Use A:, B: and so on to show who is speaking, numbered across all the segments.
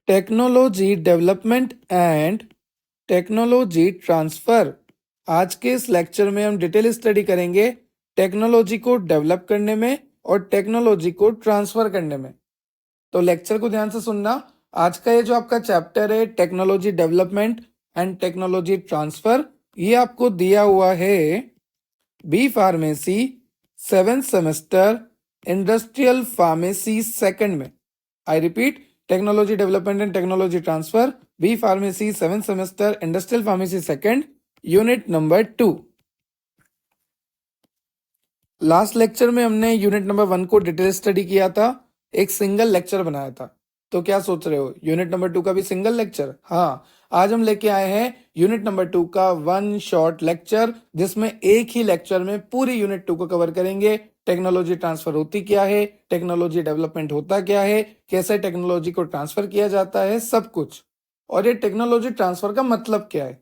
A: Technology development and technology transfer. आज के इस लेक्चर में हम डिटेल स्टडी करेंगे टेक्नोलॉजी को डेवलप करने में और टेक्नोलॉजी को ट्रांसफर करने में। तो लेक्चर को ध्यान से सुनना। आज का ये जो आपका चैप्टर है technology development and technology transfer, ये आपको दिया हुआ है B pharmacy 7th semester industrial pharmacy second में। I repeat, technology development and technology transfer, B pharmacy 7th semester industrial pharmacy second, unit number 2। Last lecture में हमने unit number 1 को detail study किया था, एक सिंगल लेक्चर बनाया था। तो क्या सोच रहे हो, यूनिट नंबर 2 का भी सिंगल लेक्चर? हाँ, आज हम लेके आए हैं यूनिट नंबर 2 का वन शॉर्ट लेक्चर, जिसमें एक ही लेक्चर में पूरी यूनिट 2 को कवर करेंगे। टेक्नोलॉजी ट्रांसफर होती क्या है, टेक्नोलॉजी डेवलपमेंट होता क्या है, कैसे टेक्नोलॉजी को ट्रांसफर किया जाता है, सब कुछ। और ये टेक्नोलॉजी ट्रांसफर का मतलब क्या है।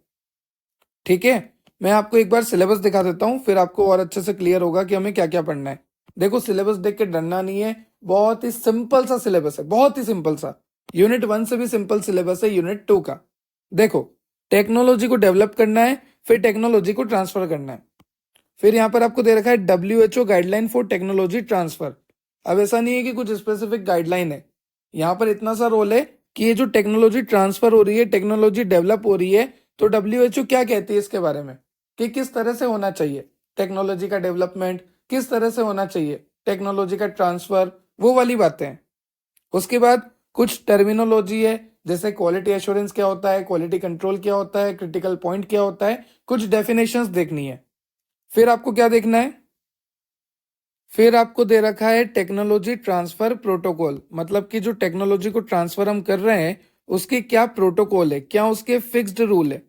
A: ठीक है, मैं आपको एक बार सिलेबस दिखा देता हूँ, फिर आपको और अच्छे से क्लियर होगा कि हमें क्या क्या पढ़ना है। देखो, सिलेबस देख के डरना नहीं है, बहुत ही सिंपल सा सिलेबस है, बहुत ही सिंपल सा। यूनिट 1 से भी सिंपल सिलेबस है यूनिट 2 का। देखो, टेक्नोलॉजी को डेवलप करना है, फिर टेक्नोलॉजी को ट्रांसफर करना है। फिर यहाँ पर आपको दे रखा है WHO guideline for technology transfer. अब ऐसा नहीं है कि कुछ स्पेसिफिक गाइडलाइन है, यहाँ पर इतना सा रोल है कि ये जो टेक्नोलॉजी ट्रांसफर हो रही है, टेक्नोलॉजी डेवलप हो रही है, तो WHO क्या कहती है इसके बारे में कि किस तरह से होना चाहिए टेक्नोलॉजी का डेवलपमेंट, किस तरह से होना चाहिए टेक्नोलॉजी का ट्रांसफर, वो वाली बातें हैं। उसके बाद कुछ टर्मिनोलॉजी है, जैसे क्वालिटी एश्योरेंस क्या होता है, क्वालिटी कंट्रोल क्या होता है, क्रिटिकल पॉइंट क्या होता है, कुछ डेफिनेशंस देखनी है। फिर आपको क्या देखना है, फिर आपको दे रखा है टेक्नोलॉजी ट्रांसफर प्रोटोकॉल, मतलब कि जो टेक्नोलॉजी को ट्रांसफर हम कर रहे हैं उसके क्या प्रोटोकॉल है, क्या उसके फिक्स्ड रूल है।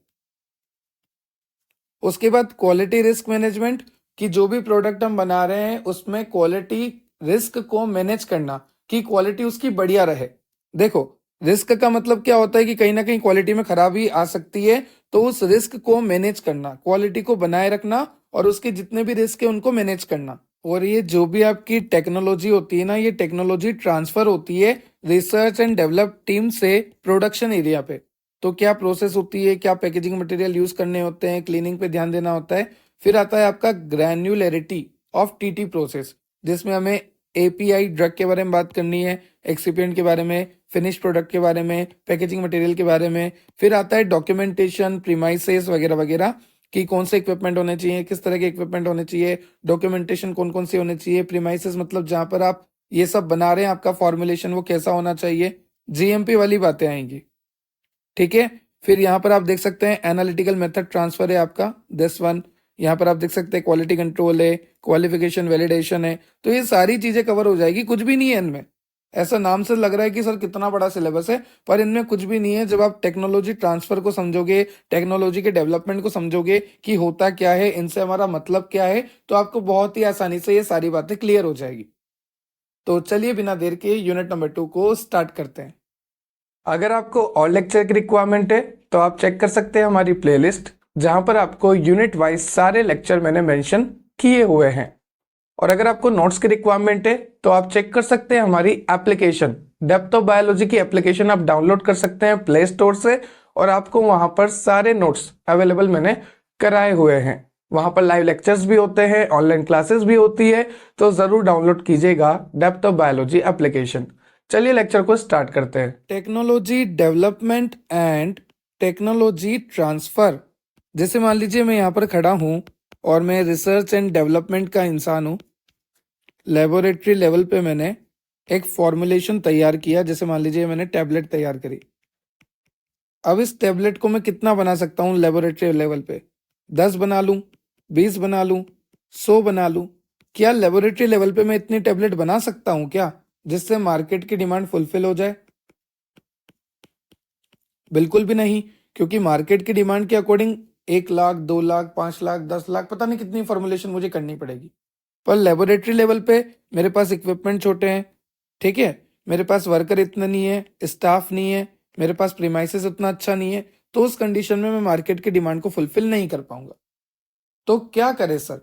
A: उसके बाद क्वालिटी रिस्क मैनेजमेंट, कि जो भी प्रोडक्ट हम बना रहे हैं उसमें क्वालिटी रिस्क को मैनेज करना, कि क्वालिटी उसकी बढ़िया रहे। देखो, रिस्क का मतलब क्या होता है कि कहीं ना कहीं क्वालिटी में खराबी आ सकती है, तो उस रिस्क को मैनेज करना, क्वालिटी को बनाए रखना और उसके जितने भी रिस्क है उनको मैनेज करना। और ये जो भी आपकी टेक्नोलॉजी होती है ना, ये टेक्नोलॉजी ट्रांसफर होती है रिसर्च एंड डेवलप टीम से प्रोडक्शन एरिया पे। तो क्या प्रोसेस होती है, क्या पैकेजिंग मटेरियल यूज करने होते हैं, क्लीनिंग पे ध्यान देना होता है। फिर आता है आपका ग्रैन्युलरिटी ऑफ टीटी प्रोसेस, जिसमें हमें एपीआई ड्रग के बारे में बात करनी है, एक्सिपिएंट के बारे में, फिनिश प्रोडक्ट के बारे में, पैकेजिंग मटेरियल के बारे में। फिर आता है डॉक्यूमेंटेशन, प्रीमाइसेस वगैरह वगैरह, कि कौन से इक्विपमेंट होने चाहिए, किस तरह के इक्विपमेंट होने चाहिए, डॉक्यूमेंटेशन कौन कौन से होने चाहिए, प्रीमाइसेस मतलब जहां पर आप ये सब बना रहे हैं आपका फॉर्मुलेशन वो कैसा होना चाहिए, जीएमपी वाली बातें आएंगी। ठीक है, फिर यहाँ पर आप देख सकते हैं एनालिटिकल मेथड ट्रांसफर है आपका दिस वन। यहाँ पर आप देख सकते हैं क्वालिटी कंट्रोल है, क्वालिफिकेशन वैलिडेशन है। तो ये सारी चीजें कवर हो जाएगी, कुछ भी नहीं है इनमें। ऐसा नाम से लग रहा है कि सर कितना बड़ा सिलेबस है, पर इनमें कुछ भी नहीं है। जब आप टेक्नोलॉजी ट्रांसफर को समझोगे, टेक्नोलॉजी के डेवलपमेंट को समझोगे कि होता क्या है, इनसे हमारा मतलब क्या है, तो आपको बहुत ही आसानी से ये सारी बातें क्लियर हो जाएगी। तो चलिए बिना देर के यूनिट नंबर 2 को स्टार्ट करते हैं। अगर आपको और लेक्चर की रिक्वायरमेंट है तो आप चेक कर सकते हैं हमारी प्लेलिस्ट, जहां पर आपको यूनिट वाइज सारे लेक्चर मैंने मेंशन किए हुए हैं। और अगर आपको नोट्स की रिक्वायरमेंट है तो आप चेक कर सकते हैं हमारी एप्लीकेशन, डेप्थ ऑफ बायोलॉजी की एप्लीकेशन आप डाउनलोड कर सकते हैं प्ले स्टोर से, और आपको वहां पर सारे नोट्स अवेलेबल मैंने कराए हुए हैं। वहां पर लाइव लेक्चर्स भी होते हैं, ऑनलाइन क्लासेस भी होती है, तो जरूर डाउनलोड कीजिएगा डेप्थ ऑफ बायोलॉजी एप्लीकेशन। चलिए लेक्चर को स्टार्ट करते हैं। Technology development and technology transfer. जैसे मान लीजिए मैं यहाँ पर खड़ा हूँ और मैं रिसर्च एंड डेवलपमेंट का इंसान हूँ। लेबोरेटरी लेवल पे मैंने एक फॉर्मुलेशन तैयार किया, जैसे मान लीजिए मैंने टैबलेट तैयार करी। अब इस टैबलेट को मैं कितना बना सकता हूँ लेबोरेटरी लेवल पे? 10 बना लूँ, 20 बना लूँ, 100 बना लूँ? क्या लेबोरेटरी लेवल पे मैं इतनी टैबलेट बना सकता हूँ क्या, जिससे मार्केट की डिमांड फुलफिल हो जाए? बिल्कुल भी नहीं, क्योंकि मार्केट की डिमांड के अकॉर्डिंग 1 लाख, 2 लाख, 5 लाख, 10 लाख, पता नहीं कितनी फॉर्मुलेशन मुझे करनी पड़ेगी। पर लेबोरेटरी लेवल पे मेरे पास इक्विपमेंट छोटे हैं, ठीक है, मेरे पास वर्कर इतना नहीं है, स्टाफ नहीं है, मेरे पास प्रीमाइसेस उतना अच्छा नहीं है, तो उस कंडीशन में मैं मार्केट की डिमांड को फुलफिल नहीं कर पाऊंगा। तो क्या करें सर?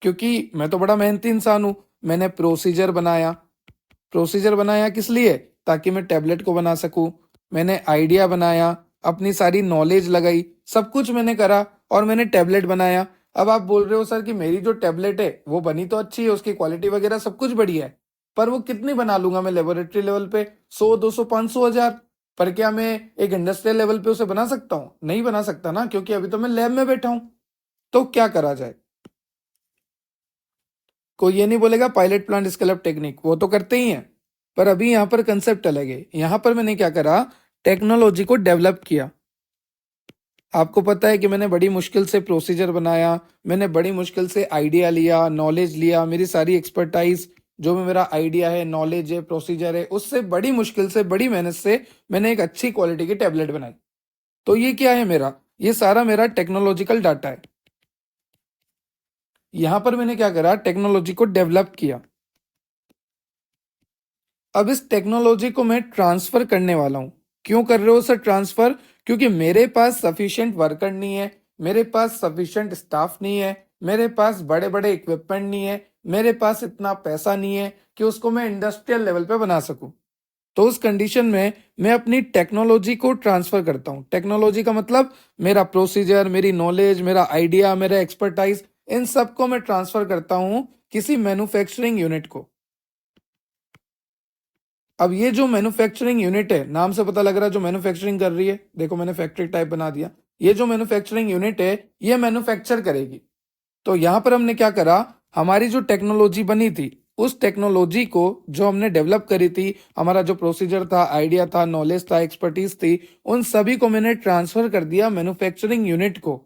A: क्योंकि मैं तो बड़ा मेहनती इंसान हूं, मैंने प्रोसीजर बनाया। प्रोसीजर बनाया किस लिए? ताकि मैं टैबलेट को बना सकूं, मैंने आइडिया बनाया, अपनी सारी नॉलेज लगाई, सब कुछ मैंने करा और मैंने टैबलेट बनाया। अब आप बोल रहे हो सर कि मेरी जो टैबलेट है वो बनी तो अच्छी है, उसकी क्वालिटी वगैरह सब कुछ बढ़िया है, पर वो कितनी बना लूंगा मैं लेबोरेटरी लेवल पे? 100, 200, 500, 1000? पर क्या मैं एक इंडस्ट्रियल लेवल पे उसे बना सकता हूँ? नहीं बना सकता ना, क्योंकि अभी तो मैं लैब में बैठा हूं। तो क्या करा जाए? कोई ये नहीं बोलेगा pilot plant scale up technique, वो तो करते ही हैं, पर अभी यहाँ पर कंसेप्ट अलग है। यहाँ पर मैंने क्या करा, टेक्नोलॉजी को डेवलप किया। आपको पता है कि मैंने बड़ी मुश्किल से प्रोसीजर बनाया, मैंने बड़ी मुश्किल से आइडिया लिया, नॉलेज लिया, मेरी सारी एक्सपर्टाइज, जो भी मेरा आइडिया है, नॉलेज है, प्रोसीजर है, उससे बड़ी मुश्किल से, बड़ी मेहनत से मैंने एक अच्छी क्वालिटी की टैबलेट बनाई। तो ये क्या है मेरा? ये सारा मेरा टेक्नोलॉजिकल डाटा है। यहां पर मैंने क्या करा, टेक्नोलॉजी को डेवलप किया। अब इस टेक्नोलॉजी को मैं ट्रांसफर करने वाला हूं। क्यों कर रहे हो सर ट्रांसफर? क्योंकि मेरे पास सफिशिएंट वर्कर नहीं है, मेरे पास सफिशिएंट स्टाफ नहीं है, मेरे पास बड़े बड़े इक्विपमेंट नहीं है, मेरे पास इतना पैसा नहीं है कि उसको मैं इंडस्ट्रियल लेवल पे बना सकूं। तो उस कंडीशन में मैं अपनी टेक्नोलॉजी को ट्रांसफर करता हूं। टेक्नोलॉजी का मतलब मेरा प्रोसीजर, मेरी नॉलेज, मेरा आइडिया, मेरा एक्सपर्टाइज, इन सबको मैं ट्रांसफर करता हूं किसी मैन्युफैक्चरिंग यूनिट को। अब ये जो मैन्युफैक्चरिंग यूनिट है, नाम से पता लग रहा है जो मैन्युफैक्चरिंग कर रही है, देखो मैंने फैक्ट्री टाइप बना दिया। ये जो मैन्युफैक्चरिंग यूनिट है ये मैन्युफैक्चर करेगी। तो यहां पर हमने क्या करा, हमारी जो टेक्नोलॉजी बनी थी, उस टेक्नोलॉजी को जो हमने डेवलप करी थी, हमारा जो प्रोसीजर था, आइडिया था, नॉलेज था, एक्सपर्टीज थी, उन सभी को मैंने ट्रांसफर कर दिया मैन्युफैक्चरिंग यूनिट को।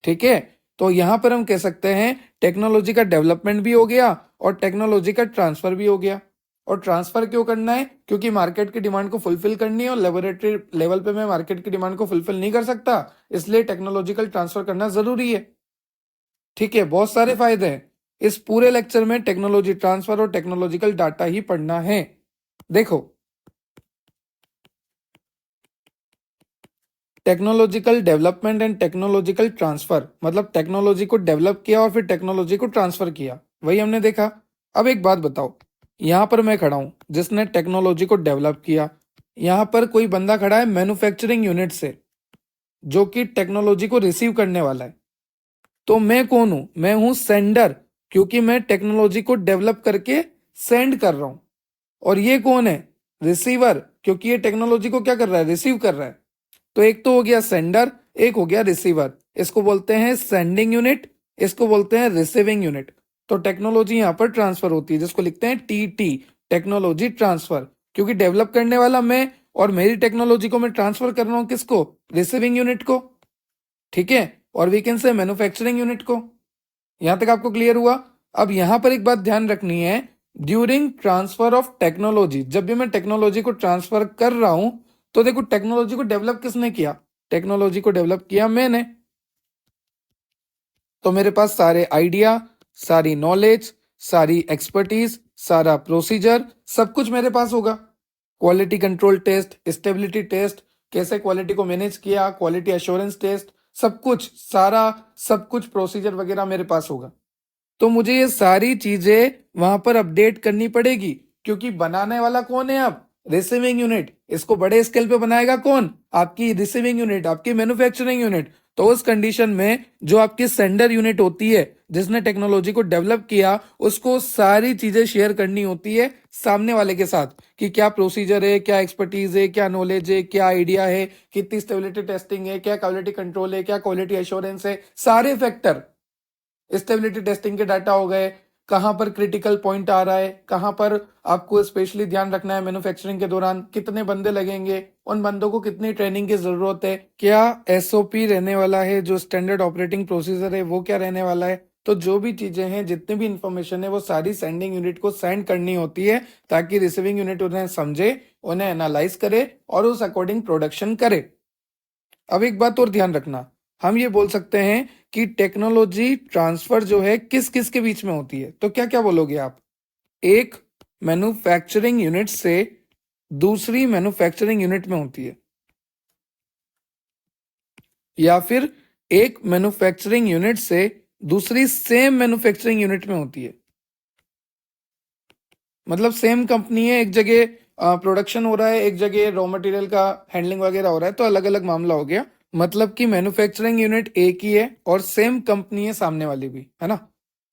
A: ठीक है, तो यहां पर हम कह सकते हैं टेक्नोलॉजी का डेवलपमेंट भी हो गया और टेक्नोलॉजी का ट्रांसफर भी हो गया। और ट्रांसफर क्यों करना है? क्योंकि मार्केट की डिमांड को फुलफिल करनी है और लेबोरेटरी लेवल पे मैं मार्केट की डिमांड को फुलफिल नहीं कर सकता, इसलिए टेक्नोलॉजिकल ट्रांसफर करना जरूरी है। ठीक है, बहुत सारे फायदे हैं। इस पूरे लेक्चर में टेक्नोलॉजी ट्रांसफर और टेक्नोलॉजिकल डाटा ही पढ़ना है। देखो, technological development and technological transfer मतलब टेक्नोलॉजी को डेवलप किया और फिर टेक्नोलॉजी को ट्रांसफर किया, वही हमने देखा। अब एक बात बताओ, यहां पर मैं खड़ा हूं जिसने टेक्नोलॉजी को डेवलप किया, यहां पर कोई बंदा खड़ा है मैन्युफैक्चरिंग यूनिट से जो कि टेक्नोलॉजी को रिसीव करने वाला है। तो मैं कौन हूं? मैं हूं सेंडर, क्योंकि मैं टेक्नोलॉजी को डेवलप करके सेंड कर रहा हूं। और ये कौन है? रिसीवर, क्योंकि ये टेक्नोलॉजी को क्या कर रहा है? रिसीव कर रहा है। तो एक तो हो गया सेंडर, एक हो गया रिसीवर। इसको बोलते हैं सेंडिंग यूनिट, इसको बोलते हैं रिसीविंग यूनिट। तो टेक्नोलॉजी यहां पर ट्रांसफर होती है, जिसको लिखते हैं टीटी, टेक्नोलॉजी ट्रांसफर। क्योंकि डेवलप करने वाला मैं और मेरी टेक्नोलॉजी को मैं ट्रांसफर कर रहा हूं किसको? रिसीविंग यूनिट को। ठीक है, और we can say manufacturing unit को। यहां तक आपको क्लियर हुआ? अब यहां पर एक बात ध्यान रखनी है, ड्यूरिंग ट्रांसफर ऑफ टेक्नोलॉजी, जब भी मैं टेक्नोलॉजी को ट्रांसफर कर रहा हूं, तो देखो टेक्नोलॉजी को डेवलप किसने किया? टेक्नोलॉजी को डेवलप किया मैंने। तो मेरे पास सारे आइडिया, सारी नॉलेज, सारी एक्सपर्टीज, सारा प्रोसीजर, सब कुछ मेरे पास होगा। Quality control test, stability test, कैसे क्वालिटी को मैनेज किया, क्वालिटी एश्योरेंस टेस्ट, सब कुछ, सारा सब कुछ प्रोसीजर वगैरह मेरे पास होगा। तो मुझे ये सारी चीजें वहां पर अपडेट करनी पड़ेगी, क्योंकि बनाने वाला कौन है? अब रिसीविंग यूनिट। इसको बड़े स्केल पे बनाएगा कौन? आपकी रिसीविंग यूनिट, आपकी मैन्युफैक्चरिंग यूनिट। तो उस कंडीशन में जो आपकी सेंडर यूनिट होती है, जिसने टेक्नोलॉजी को डेवलप किया, उसको सारी चीजें शेयर करनी होती है सामने वाले के साथ, कि क्या प्रोसीजर है, क्या एक्सपर्टीज है, क्या नॉलेज है, क्या आइडिया है, कितनी स्टेबिलिटी टेस्टिंग है, क्या क्वालिटी कंट्रोल है, क्या क्वालिटी एश्योरेंस है, सारे फैक्टर। स्टेबिलिटी टेस्टिंग के डाटा हो गए, कहां पर क्रिटिकल पॉइंट आ रहा है, कहां पर आपको स्पेशली ध्यान रखना है मैन्युफैक्चरिंग के दौरान, कितने बंदे लगेंगे, उन बंदों को कितनी ट्रेनिंग की जरूरत है, क्या एसओपी रहने वाला है, जो स्टैंडर्ड ऑपरेटिंग प्रोसीजर है वो क्या रहने वाला है। तो जो भी चीजें हैं, जितनी भी इंफॉर्मेशन है, वो सारी सेंडिंग यूनिट को सेंड करनी होती है, ताकि रिसीविंग यूनिट उन्हें समझे, उन्हें एनालाइज करे और उस अकॉर्डिंग प्रोडक्शन करे। अब एक बात और ध्यान रखना, हम ये बोल सकते हैं कि टेक्नोलॉजी ट्रांसफर जो है किस किस के बीच में होती है। तो क्या क्या बोलोगे आप? एक मैन्युफैक्चरिंग यूनिट से दूसरी मैन्युफैक्चरिंग यूनिट में होती है, या फिर एक मैन्युफैक्चरिंग यूनिट से दूसरी सेम मैन्युफैक्चरिंग यूनिट में होती है। मतलब सेम कंपनी है, एक जगह प्रोडक्शन हो रहा है एक जगह, रॉ मटेरियल का हैंडलिंग वगैरह हो रहा है, तो अलग अलग मामला हो गया। मतलब कि मैन्युफैक्चरिंग यूनिट एक ही है और सेम कंपनी है सामने वाली भी, है ना।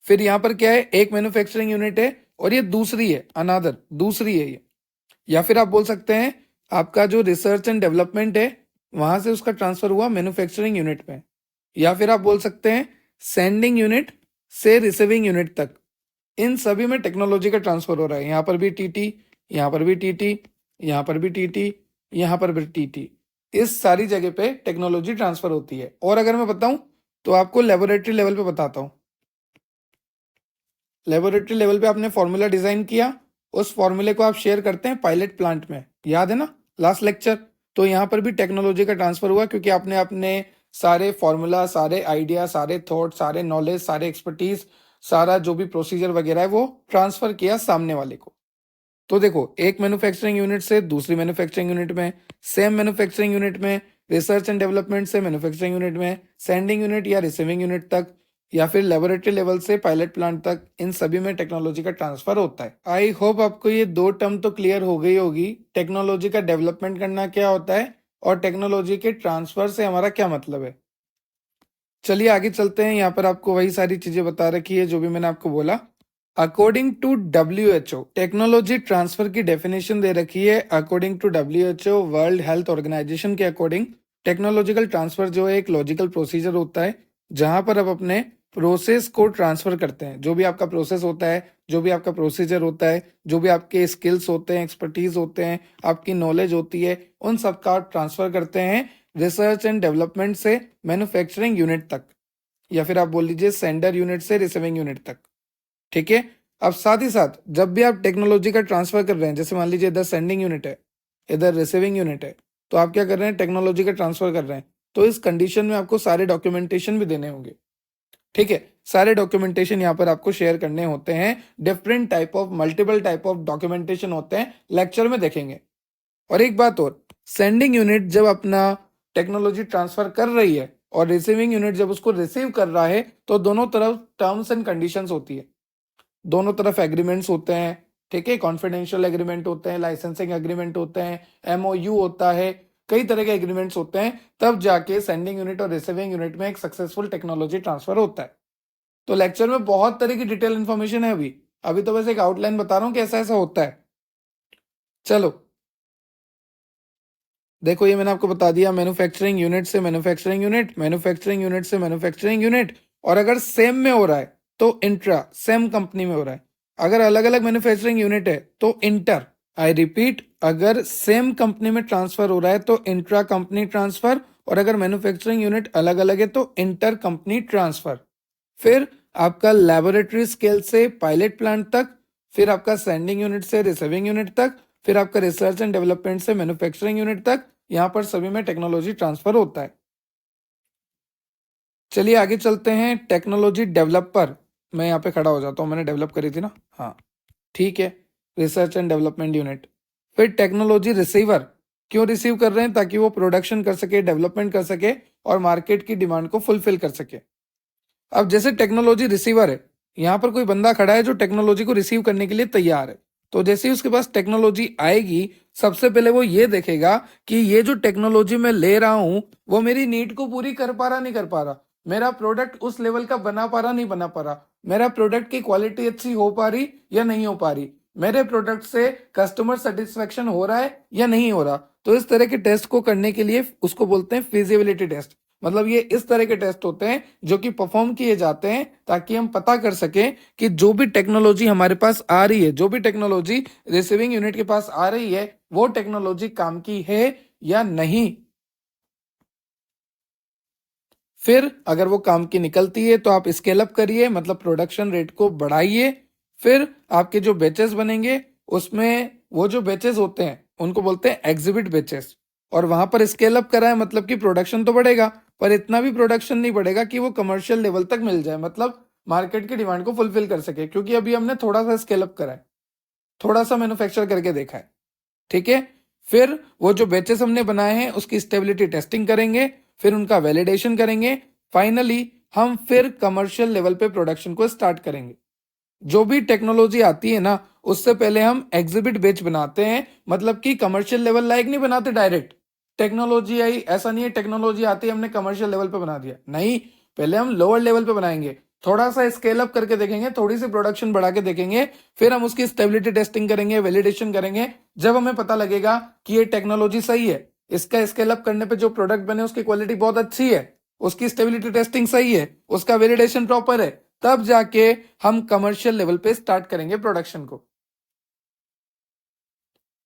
A: फिर यहाँ पर क्या है, एक मैन्युफैक्चरिंग यूनिट है और ये दूसरी है, अनादर दूसरी है ये। या फिर आप बोल सकते हैं आपका जो रिसर्च एंड डेवलपमेंट है वहां से उसका ट्रांसफर हुआ मैन्युफैक्चरिंग यूनिट में। या फिर आप बोल सकते हैं सेंडिंग यूनिट से रिसीविंग यूनिट तक, इन सभी में टेक्नोलॉजी का ट्रांसफर हो रहा है। यहाँ पर भी टीटी, यहाँ पर भी टीटी, यहाँ पर भी टीटी, यहाँ पर भी टीटी, इस सारी जगह पे टेक्नोलॉजी ट्रांसफर होती है। और अगर मैं बताऊं तो आपको लेबोरेटरी लेवल पे बताता हूँ। लेबोरेटरी लेवल पे आपने फॉर्मूला डिजाइन किया, उस फॉर्मूले को आप शेयर करते हैं पायलट प्लांट में, याद है ना लास्ट लेक्चर। तो यहाँ पर भी टेक्नोलॉजी का ट्रांसफर हुआ क्योंकि आपने अपने सारे फॉर्मूला, सारे आइडिया, सारे थॉट, सारे नॉलेज, सारे एक्सपर्टीज, सारा जो भी प्रोसीजर वगैरह है वो ट्रांसफर किया सामने वाले को। तो देखो, एक मैन्युफैक्चरिंग यूनिट से दूसरी मैन्युफैक्चरिंग यूनिट में, सेम मैन्युफैक्चरिंग यूनिट में, रिसर्च एंड डेवलपमेंट से मैन्युफैक्चरिंग यूनिट में, सेंडिंग यूनिट या रिसीविंग यूनिट तक, या फिर लेबोरेटरी लेवल से पायलट प्लांट तक, इन सभी में टेक्नोलॉजी का ट्रांसफर होता है। आई होप आपको ये दो टर्म तो क्लियर हो गई होगी, टेक्नोलॉजी का डेवलपमेंट करना क्या होता है और टेक्नोलॉजी के ट्रांसफर से हमारा क्या मतलब है। चलिए आगे चलते हैं। यहाँ पर आपको वही सारी चीजें बता रखी है जो भी मैंने आपको बोला। According to WHO, technology transfer की डेफिनेशन दे रखी है। According to WHO, world health organisation के अकॉर्डिंग, टेक्नोलॉजिकल ट्रांसफर जो है एक लॉजिकल प्रोसीजर होता है जहां पर आप अपने प्रोसेस को ट्रांसफर करते हैं। जो भी आपका प्रोसेस होता है, जो भी आपका प्रोसीजर होता है, जो भी आपके स्किल्स होते हैं, एक्सपर्टीज होते हैं, आपकी नॉलेज होती है, उन सब का ट्रांसफर करते हैं रिसर्च एंड डेवलपमेंट से मैन्युफैक्चरिंग यूनिट तक, या फिर आप बोल लीजिए सेंडर यूनिट से रिसीविंग यूनिट तक। ठीक है। अब साथ ही साथ जब भी आप टेक्नोलॉजी का ट्रांसफर कर रहे हैं, जैसे मान लीजिए इधर सेंडिंग यूनिट है, इधर रिसीविंग यूनिट है, तो आप क्या कर रहे हैं, टेक्नोलॉजी का ट्रांसफर कर रहे हैं। तो इस कंडीशन में आपको सारे डॉक्यूमेंटेशन भी देने होंगे। ठीक है, सारे डॉक्यूमेंटेशन यहाँ पर आपको शेयर करने होते हैं। Different type of, multiple type of documentation होते हैं, लेक्चर में देखेंगे। और एक बात और, सेंडिंग यूनिट जब अपना टेक्नोलॉजी ट्रांसफर कर रही है और रिसीविंग यूनिट जब उसको रिसीव कर रहा है, तो दोनों तरफ टर्म्स एंड कंडीशंस होती है, दोनों तरफ एग्रीमेंट्स होते हैं। ठीक है, कॉन्फिडेंशियल एग्रीमेंट होते हैं, लाइसेंसिंग एग्रीमेंट होते हैं, MOU होता है, कई तरह के एग्रीमेंट्स होते हैं, तब जाके सेंडिंग यूनिट और रिसीविंग यूनिट में एक सक्सेसफुल टेक्नोलॉजी ट्रांसफर होता है। तो लेक्चर में बहुत तरह की डिटेल इंफॉर्मेशन है। अभी अभी तो बस एक आउटलाइन बता रहा हूँ कि ऐसा ऐसा होता है। चलो देखो, ये मैंने आपको बता दिया, मैन्युफैक्चरिंग यूनिट से मैन्युफैक्चरिंग यूनिट, मैन्युफैक्चरिंग यूनिट से मैन्युफैक्चरिंग यूनिट, और अगर सेम में हो रहा है तो इंट्रा, सेम कंपनी में हो रहा है। अगर अलग अलग मैन्युफैक्चरिंग यूनिट है तो इंटर। आई रिपीट, अगर सेम कंपनी में ट्रांसफर हो रहा है तो इंट्रा कंपनी ट्रांसफर, और अगर मैन्युफैक्चरिंग यूनिट अलग अलग है तो इंटर कंपनी ट्रांसफर। फिर आपका लेबोरेटरी स्केल से पायलट प्लांट तक, फिर आपका सेंडिंग यूनिट से रिसीविंग यूनिट तक, फिर आपका रिसर्च एंड डेवलपमेंट से मैन्युफैक्चरिंग यूनिट तक, यहां पर सभी में टेक्नोलॉजी ट्रांसफर होता है। चलिए आगे चलते हैं। टेक्नोलॉजी डेवलपर, मैं यहाँ पे खड़ा हो जाता हूँ, मैंने डेवलप करी थी ना, हाँ ठीक है, रिसर्च एंड डेवलपमेंट यूनिट। फिर टेक्नोलॉजी रिसीवर, क्यों रिसीव कर रहे हैं, ताकि वो प्रोडक्शन कर सके, डेवलपमेंट कर सके और मार्केट की डिमांड को फुलफिल कर सके। अब जैसे टेक्नोलॉजी रिसीवर है, यहाँ पर कोई बंदा खड़ा है जो टेक्नोलॉजी को रिसीव करने के लिए तैयार है, तो जैसे ही उसके पास टेक्नोलॉजी आएगी, सबसे पहले वो ये देखेगा कि ये जो टेक्नोलॉजी मैं ले रहा हूं वो मेरी नीड को पूरी कर पा रहा नहीं कर पा रहा, मेरा प्रोडक्ट उस लेवल का बना पा रहा नहीं बना पा रहा, मेरा प्रोडक्ट की क्वालिटी अच्छी हो पा रही या नहीं हो पा रही, मेरे प्रोडक्ट से कस्टमर सेटिस्फेक्शन हो रहा है या नहीं हो रहा। तो इस तरह के टेस्ट को करने के लिए उसको बोलते हैं फिजिबिलिटी टेस्ट। मतलब ये इस तरह के टेस्ट होते हैं जो कि परफॉर्म किए जाते हैं ताकि हम पता कर सकें कि जो भी टेक्नोलॉजी हमारे पास आ रही है, जो भी टेक्नोलॉजी रिसीविंग यूनिट के पास आ रही है, वो टेक्नोलॉजी काम की है या नहीं। फिर अगर वो काम की निकलती है तो आप स्केल अप करिए, मतलब प्रोडक्शन रेट को बढ़ाइए। फिर आपके जो बैचेस बनेंगे उसमें वो जो बैचेस होते हैं उनको बोलते हैं एग्जिबिट बैचेस, और वहां पर स्केल अप कराए, मतलब कि प्रोडक्शन तो बढ़ेगा पर इतना भी प्रोडक्शन नहीं बढ़ेगा कि वो कमर्शियल लेवल तक मिल जाए, मतलब मार्केट की डिमांड को फुलफिल कर सके, क्योंकि अभी हमने थोड़ा सा स्केल अप करा है, थोड़ा सा मैन्युफैक्चर करके देखा है। ठीक है, फिर वो जो बैचेस हमने बनाए हैं उसकी स्टेबिलिटी टेस्टिंग करेंगे, फिर उनका वैलिडेशन करेंगे, फाइनली हम फिर कमर्शियल लेवल पे प्रोडक्शन को स्टार्ट करेंगे। जो भी टेक्नोलॉजी आती है ना उससे पहले हम एग्जिबिट बैच बनाते हैं, मतलब कि कमर्शियल लेवल लाइक नहीं बनाते डायरेक्ट। टेक्नोलॉजी आई, ऐसा नहीं है टेक्नोलॉजी आती है हमने कमर्शियल लेवल पे बना दिया, नहीं, पहले हम लोअर लेवल पे बनाएंगे, थोड़ा सा स्केल अप करके देखेंगे, थोड़ी सी प्रोडक्शन बढ़ा के देखेंगे, फिर हम उसकी स्टेबिलिटी टेस्टिंग करेंगे, वैलिडेशन करेंगे। जब हमें पता लगेगा कि ये टेक्नोलॉजी सही है, इसका स्केल अप करने पे जो प्रोडक्ट बने उसकी क्वालिटी बहुत अच्छी है, उसकी स्टेबिलिटी टेस्टिंग सही है, उसका वैलिडेशन प्रॉपर है, तब जाके हम कमर्शियल लेवल पे स्टार्ट करेंगे प्रोडक्शन को।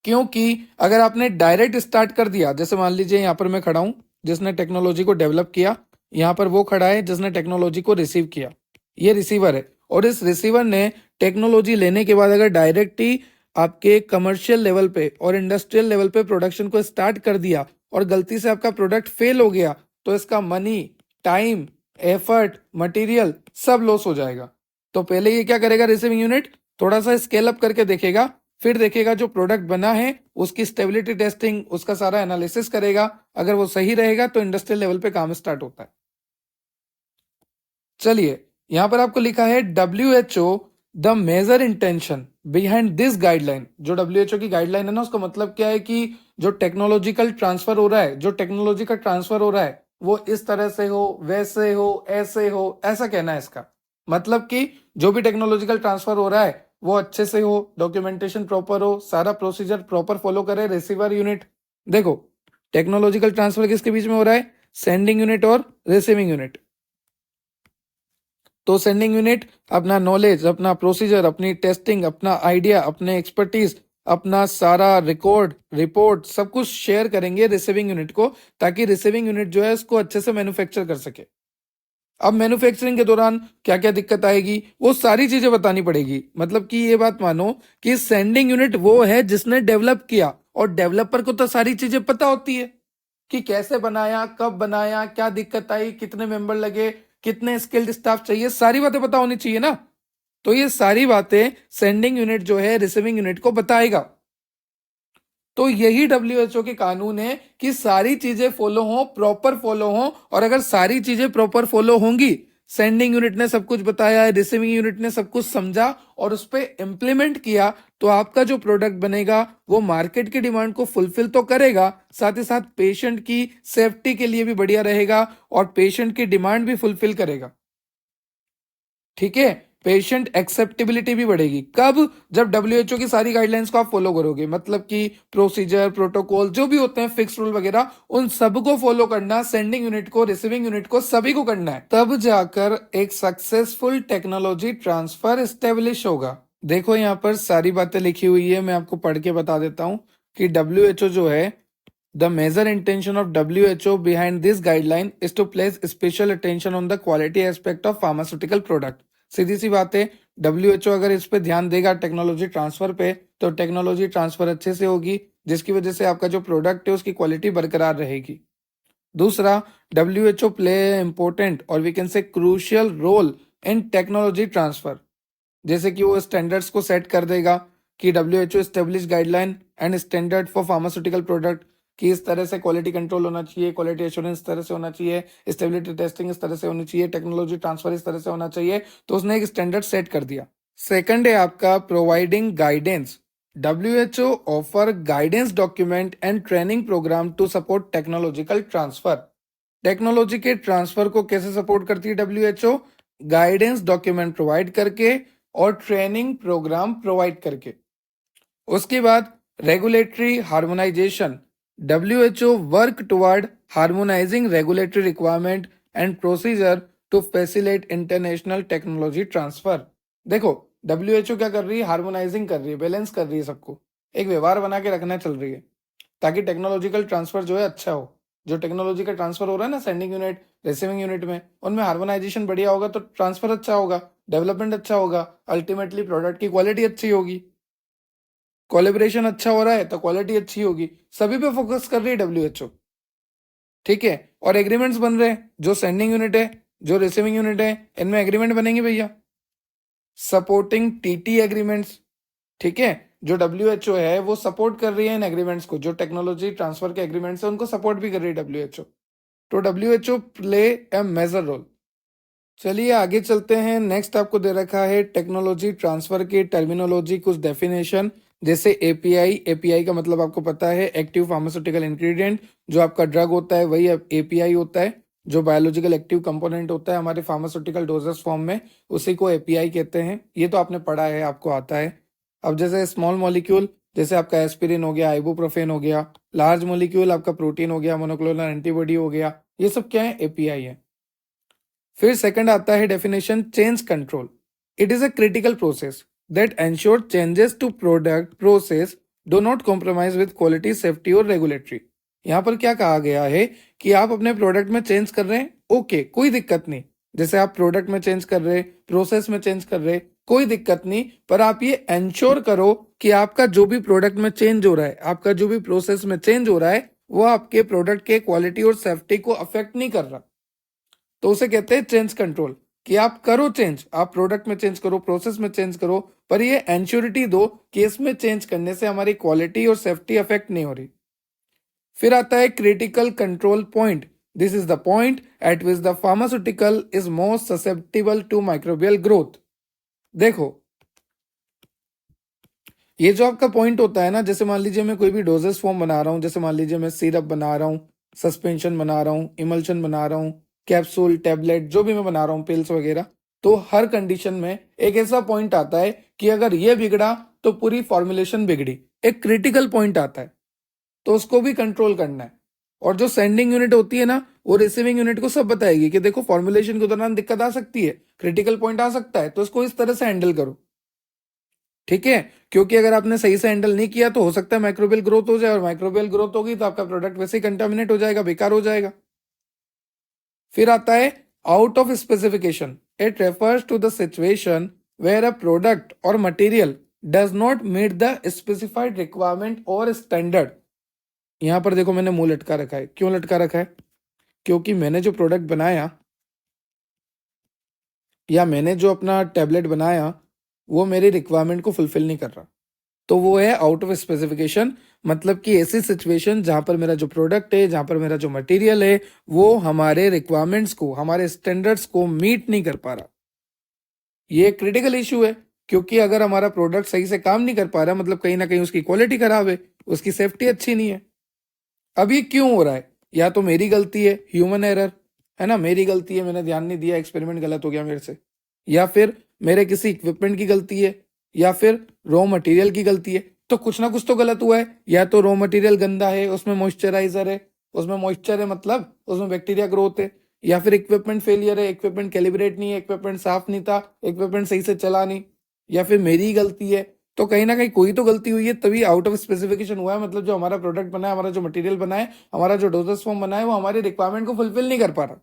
A: क्योंकि अगर आपने डायरेक्ट स्टार्ट कर दिया, जैसे मान लीजिए यहाँ पर मैं खड़ा हूं जिसने टेक्नोलॉजी को डेवलप किया, यहाँ पर वो खड़ा है जिसने टेक्नोलॉजी को रिसीव किया, ये रिसीवर है, और इस रिसीवर ने टेक्नोलॉजी लेने के बाद अगर डायरेक्ट ही आपके कमर्शियल लेवल पे और इंडस्ट्रियल लेवल पे प्रोडक्शन को स्टार्ट कर दिया और गलती से आपका प्रोडक्ट फेल हो गया, तो इसका मनी, टाइम, एफर्ट, मटेरियल सब लॉस हो जाएगा। तो पहले ये क्या करेगा, रिसीविंग यूनिट थोड़ा सा स्केल अप करके देखेगा, फिर देखेगा जो प्रोडक्ट बना है उसकी स्टेबिलिटी टेस्टिंग, उसका सारा एनालिसिस करेगा, अगर वो सही रहेगा तो इंडस्ट्रियल लेवल पे काम स्टार्ट होता है। चलिए यहां पर आपको लिखा है WHO the major intention behind this guideline. जो WHO की गाइडलाइन है ना, उसका मतलब क्या है कि जो टेक्नोलॉजिकल ट्रांसफर हो रहा है, जो टेक्नोलॉजी का ट्रांसफर हो रहा है वो इस तरह से हो, वैसे हो, ऐसे हो, ऐसा कहना है इसका मतलब कि जो भी टेक्नोलॉजिकल ट्रांसफर हो रहा है वो अच्छे से हो, डॉक्यूमेंटेशन प्रॉपर हो, सारा प्रोसीजर प्रॉपर फॉलो करे रिसीवर यूनिट। देखो टेक्नोलॉजिकल ट्रांसफर किसके बीच में हो रहा है, सेंडिंग यूनिट और रिसीविंग यूनिट। तो सेंडिंग यूनिट अपना नॉलेज, अपना प्रोसीजर, अपनी टेस्टिंग, अपना आइडिया, अपने एक्सपर्टीज, अपना सारा रिकॉर्ड, रिपोर्ट सब कुछ शेयर करेंगे रिसीविंग यूनिट को, ताकि रिसीविंग यूनिट जो है उसको अच्छे से मैन्युफैक्चर कर सके। अब मैन्युफैक्चरिंग के दौरान क्या क्या दिक्कत आएगी वो सारी चीजें बतानी पड़ेगी। मतलब कि ये बात मानो कि सेंडिंग यूनिट वो है जिसने डेवलप किया, और डेवलपर को तो सारी चीजें पता होती है कि कैसे बनाया, कब बनाया, क्या दिक्कत आई, कितने मेंबर लगे, कितने स्किल्ड स्टाफ चाहिए, सारी बातें पता होनी चाहिए ना। तो ये सारी बातें सेंडिंग यूनिट जो है रिसीविंग यूनिट को बताएगा। तो यही WHO के कानून है कि सारी चीजें फॉलो हो, प्रॉपर फॉलो हो, और अगर सारी चीजें प्रॉपर फॉलो होंगी, सेंडिंग यूनिट ने सब कुछ बताया है, रिसीविंग यूनिट ने सब कुछ समझा और उस पर इंप्लीमेंट किया, तो आपका जो प्रोडक्ट बनेगा वो मार्केट की डिमांड को फुलफिल तो करेगा, साथ ही साथ पेशेंट की सेफ्टी के लिए भी बढ़िया रहेगा और पेशेंट की डिमांड भी फुलफिल करेगा। ठीक है, पेशेंट एक्सेप्टेबिलिटी भी बढ़ेगी। कब, जब WHO की सारी गाइडलाइंस को आप फॉलो करोगे, मतलब कि प्रोसीजर, प्रोटोकॉल जो भी होते हैं, फिक्स रूल वगैरह, उन सबको फॉलो करना, सेंडिंग यूनिट को, रिसीविंग यूनिट को, सभी को करना है, तब जाकर एक सक्सेसफुल टेक्नोलॉजी ट्रांसफर स्टेब्लिश होगा। देखो यहाँ पर सारी बातें लिखी हुई है, मैं आपको पढ़ के बता देता हूँ कि WHO जो है, the major intention of WHO behind this guideline is to place special attention on the quality aspect of pharmaceutical product। सीधी सी बात है, WHO अगर इस पे ध्यान देगा टेक्नोलॉजी ट्रांसफर पे, तो टेक्नोलॉजी ट्रांसफर अच्छे से होगी, जिसकी वजह से आपका जो प्रोडक्ट है उसकी क्वालिटी बरकरार रहेगी। दूसरा, WHO प्ले इंपॉर्टेंट और we can say crucial role in technology transfer. जैसे कि वो स्टैंडर्ड्स को सेट कर देगा कि WHO establish guideline and standard for pharmaceutical product, कि इस तरह से क्वालिटी कंट्रोल होना चाहिए, क्वालिटी एश्योरेंस इस तरह से होना चाहिए, स्टेबिलिटी टेस्टिंग इस तरह से होनी चाहिए, टेक्नोलॉजी ट्रांसफर इस तरह से होना चाहिए, तो उसने एक स्टैंडर्ड सेट कर दिया। सेकंड है आपका providing guidance. WHO offer guidance document and training programme to support technological transfer. Technology के ट्रांसफर को कैसे सपोर्ट करती है WHO, गाइडेंस डॉक्यूमेंट प्रोवाइड करके और ट्रेनिंग प्रोग्राम प्रोवाइड करके। उसके बाद regulatory harmonisation. WHO work toward harmonising regulatory requirement and procedure to facilitate international technology transfer. देखो WHO क्या कर रही है, हार्मोनाइजिंग कर रही है, बैलेंस कर रही है, सबको एक व्यवहार बना के रखना चल रही है, ताकि टेक्नोलॉजिकल ट्रांसफर जो है अच्छा हो। जो टेक्नोलॉजी का ट्रांसफर हो रहा है ना सेंडिंग यूनिट, रिसीविंग यूनिट में, उनमें हार्मोनाइजेशन बढ़िया होगा तो ट्रांसफर अच्छा होगा, डेवलपमेंट अच्छा होगा, अल्टीमेटली प्रोडक्ट की क्वालिटी अच्छी होगी। कोलेबरेशन अच्छा हो रहा है तो क्वालिटी अच्छी होगी, सभी पे फोकस कर रही है WHO। ठीक है, और एग्रीमेंट्स बन रहे हैं, जो सेंडिंग यूनिट है, जो रिसीविंग यूनिट है, इनमें एग्रीमेंट बनेंगे भैया, सपोर्टिंग TT एग्रीमेंट्स। ठीक है, जो WHO है वो सपोर्ट कर रही है इन एग्रीमेंट्स को, जो टेक्नोलॉजी ट्रांसफर के एग्रीमेंट्स है उनको सपोर्ट भी कर रही है WHO। तो WHO play a major role. चलिए आगे चलते हैं। नेक्स्ट आपको दे रखा है टेक्नोलॉजी ट्रांसफर की टर्मिनोलॉजी, कुछ डेफिनेशन। जैसे एपीआई, एपीआई का मतलब आपको पता है एक्टिव फार्मास्यूटिकल इंग्रेडिएंट। जो आपका ड्रग होता है वही एपीआई होता है। जो बायोलॉजिकल एक्टिव कंपोनेंट होता है हमारे फार्मास्यूटिकल डोजेस फॉर्म में, उसी को एपीआई कहते हैं। ये तो आपने पढ़ा है, आपको आता है। अब जैसे स्मॉल मॉलिक्यूल, जैसे आपका एस्पिरिन हो गया, आइबुप्रोफेन हो गया। लार्ज मॉलिक्यूल आपका प्रोटीन हो गया, मोनोक्लोनल एंटीबॉडी हो गया। ये सब क्या है? एपीआई है। फिर सेकंड आता है definition change control. It is a critical process that ensure changes to product process do not compromise with quality, safety और रेगुलेटरी। यहाँ पर क्या कहा गया है कि आप अपने प्रोडक्ट में चेंज कर रहे हैं, ओके, कोई दिक्कत नहीं। जैसे आप प्रोडक्ट में चेंज कर रहे, प्रोसेस में चेंज कर रहे, कोई दिक्कत नहीं। पर आप ये एंश्योर करो कि आपका जो भी प्रोडक्ट में चेंज हो रहा है, आपका जो भी प्रोसेस में चेंज हो रहा है, वो आपके प्रोडक्ट के क्वालिटी और सेफ्टी को अफेक्ट नहीं कर रहा। तो उसे कहते हैं चेंज कंट्रोल। कि आप करो चेंज, आप प्रोडक्ट में चेंज करो, प्रोसेस में चेंज करो, पर ये एंश्योरिटी दो कि इसमें चेंज करने से हमारी क्वालिटी और सेफ्टी अफेक्ट नहीं हो रही। फिर आता है critical control point. This is the point at which the pharmaceutical is most susceptible to microbial growth. देखो, ये जो आपका पॉइंट होता है ना, जैसे मान लीजिए मैं कोई भी डोजेस फॉर्म बना रहा हूं, जैसे मान लीजिए मैं सिरप बना रहा हूं, सस्पेंशन बना रहा हूं, इमल्शन बना रहा हूं, कैप्सूल, टैबलेट, जो भी मैं बना रहा हूं, पिल्स वगैरह। तो हर कंडीशन में एक ऐसा पॉइंट आता है कि अगर ये बिगड़ा तो पूरी फॉर्मुलेशन बिगड़ी। एक क्रिटिकल पॉइंट आता है, तो उसको भी कंट्रोल करना है। और जो सेंडिंग यूनिट होती है ना, वो रिसीविंग यूनिट को सब बताएगी कि देखो फॉर्मुलेशन के दौरान दिक्कत आ सकती है, क्रिटिकल पॉइंट आ सकता है, तो इसको इस तरह से हैंडल करो। ठीक है, क्योंकि अगर आपने सही से हैंडल नहीं किया तो हो सकता है माइक्रोबियल ग्रोथ हो जाए, और माइक्रोबियल ग्रोथ होगी तो आपका प्रोडक्ट वैसे ही कंटामिनेट हो जाएगा, बेकार हो जाएगा। फिर आता है out of specification. It refers to the situation where a product और material does not meet the specified requirement और स्टैंडर्ड। यहां पर देखो मैंने मुंह लटका रखा है। क्यों लटका रखा है? क्योंकि मैंने जो प्रोडक्ट बनाया या मैंने जो अपना टैबलेट बनाया वो मेरी रिक्वायरमेंट को फुलफिल नहीं कर रहा, तो वो है आउट ऑफ स्पेसिफिकेशन। मतलब कि ऐसी सिचुएशन जहां पर मेरा जो प्रोडक्ट है, जहां पर मेरा जो मटेरियल है, वो हमारे रिक्वायरमेंट्स को, हमारे स्टैंडर्ड्स को मीट नहीं कर पा रहा। ये क्रिटिकल इशू है, क्योंकि अगर हमारा प्रोडक्ट सही से काम नहीं कर पा रहा, मतलब कहीं ना कहीं उसकी क्वालिटी खराब है, उसकी सेफ्टी अच्छी नहीं है। अब ये क्यों हो रहा है? या तो मेरी गलती है, ह्यूमन एरर है ना, मेरी गलती है, मैंने ध्यान नहीं दिया, एक्सपेरिमेंट गलत हो गया मेरे से, या फिर मेरे किसी इक्विपमेंट की गलती है, या फिर रॉ मटेरियल की गलती है। तो कुछ ना कुछ तो गलत हुआ है। या तो रॉ मटेरियल गंदा है, उसमें मॉइस्चराइजर है, उसमें मॉइस्चर है, मतलब उसमें बैक्टीरिया ग्रोथ है। या फिर इक्विपमेंट फेलियर है, इक्विपमेंट कैलिब्रेट नहीं है, इक्विपमेंट साफ नहीं था, इक्विपमेंट सही से चला नहीं, या फिर मेरी ही गलती है। तो कहीं ना कहीं कोई तो गलती हुई है, तभी आउट ऑफ स्पेसिफिकेशन हुआ है। मतलब जो हमारा प्रोडक्ट बना है, हमारा जो मटेरियल बना है, हमारा जो डोजेस फॉर्म बना है, वो हमारी रिक्वायरमेंट को फुलफिल नहीं कर पा रहा।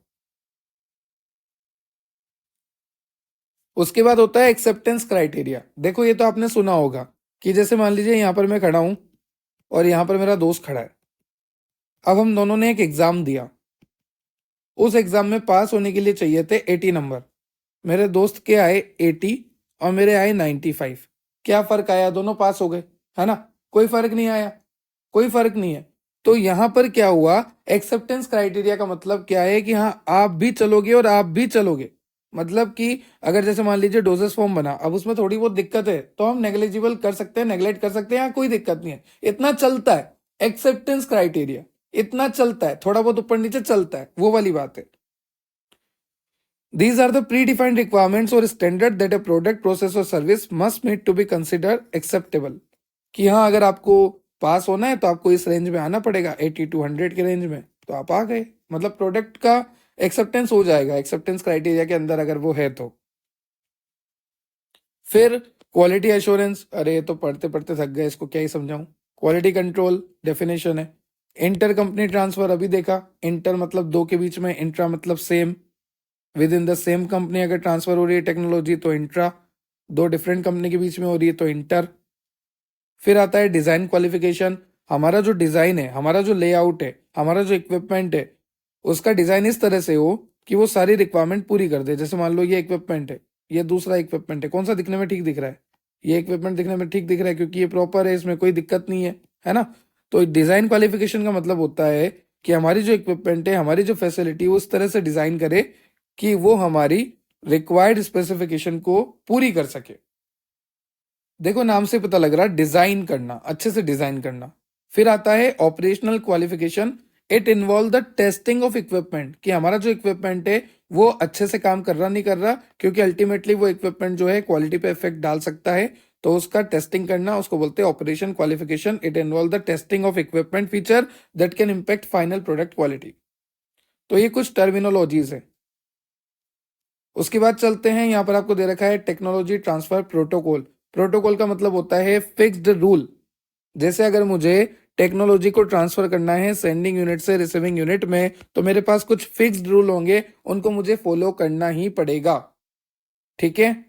A: उसके बाद होता है एक्सेप्टेंस क्राइटेरिया। देखो ये तो आपने सुना होगा कि जैसे मान लीजिए यहाँ पर मैं खड़ा हूं और यहाँ पर मेरा दोस्त खड़ा है। अब हम दोनों ने एक एग्जाम दिया। उस एग्जाम में पास होने के लिए चाहिए थे 80 नंबर। मेरे दोस्त के आए 80 और मेरे आए 95। क्या फर्क आया? दोनों पास हो गए, है ना? कोई फर्क नहीं आया, कोई फर्क नहीं है। तो यहां पर क्या हुआ? एक्सेप्टेंस क्राइटेरिया का मतलब क्या है कि हाँ, आप भी चलोगे और आप भी चलोगे। मतलब कि अगर जैसे मान लीजिए डोजेस फॉर्म बना, अब उसमें थोड़ी बहुत दिक्कत है तो हम नेग्लिजिबल कर सकते हैं, नेग्लेक्ट कर सकते हैं, यहाँ कोई दिक्कत नहीं है, इतना चलता है। एक्सेप्टेंस क्राइटेरिया इतना चलता है, थोड़ा बहुत ऊपर नीचे चलता है, वो वाली बात है। These are the predefined requirements or standard that a product, process or service must meet to be considered acceptable। कि हाँ, अगर आपको पास होना है तो आपको इस रेंज में आना पड़ेगा, 80 to 100 के रेंज में, तो आप आ गए, मतलब प्रोडक्ट का एक्सेप्टेंस हो जाएगा, एक्सेप्टेंस क्राइटेरिया के अंदर अगर वो है तो। फिर क्वालिटी एश्योरेंस, अरे ये तो पढ़ते पढ़ते थक गए, इसको क्या ही समझाऊं। क्वालिटी कंट्रोल डेफिनेशन है। इंटर कंपनी ट्रांसफर अभी देखा, इंटर मतलब दो के बीच में, इंट्रा मतलब same. With in the same company अगर ट्रांसफर हो रही है टेक्नोलॉजी तो इंट्रा, दो डिफरेंट कंपनी के बीच में हो रही है तो इंटर। फिर आता है डिजाइन क्वालिफिकेशन। हमारा जो डिजाइन है, हमारा जो लेआउट है, हमारा जो इक्विपमेंट है, उसका डिजाइन इस तरह से हो कि वो सारी रिक्वायरमेंट पूरी कर दे। जैसे मान लो ये इक्विपमेंट है, ये दूसरा इक्विपमेंट है, कौन सा दिखने में ठीक दिख रहा है? ये इक्विपमेंट दिखने में ठीक दिख रहा है क्योंकि ये प्रॉपर है, इसमें कोई दिक्कत नहीं है ना? तो डिजाइन क्वालिफिकेशन का मतलब होता है कि हमारी जो इक्विपमेंट है, हमारी जो फैसिलिटी, वो उस तरह से डिजाइन करे कि वो हमारी रिक्वायर्ड स्पेसिफिकेशन को पूरी कर सके। देखो नाम से पता लग रहा है डिजाइन करना, अच्छे से डिजाइन करना। फिर आता है operational qualification. It involve the testing of equipment, कि हमारा जो इक्विपमेंट है वो अच्छे से काम कर रहा नहीं कर रहा, क्योंकि अल्टीमेटली वो इक्विपमेंट जो है क्वालिटी पे इफेक्ट डाल सकता है, तो उसका टेस्टिंग करना, उसको बोलते हैं operation qualification. It involve the testing of equipment feature that can impact final product quality. तो ये कुछ टर्मिनोलॉजीज है। उसके बाद चलते हैं, यहाँ पर आपको दे रखा है टेक्नोलॉजी ट्रांसफर प्रोटोकॉल। प्रोटोकॉल का मतलब होता है फिक्स्ड रूल। जैसे अगर मुझे टेक्नोलॉजी को ट्रांसफर करना है सेंडिंग यूनिट से रिसीविंग यूनिट में, तो मेरे पास कुछ फिक्स्ड रूल होंगे, उनको मुझे फॉलो करना ही पड़ेगा। ठीक है,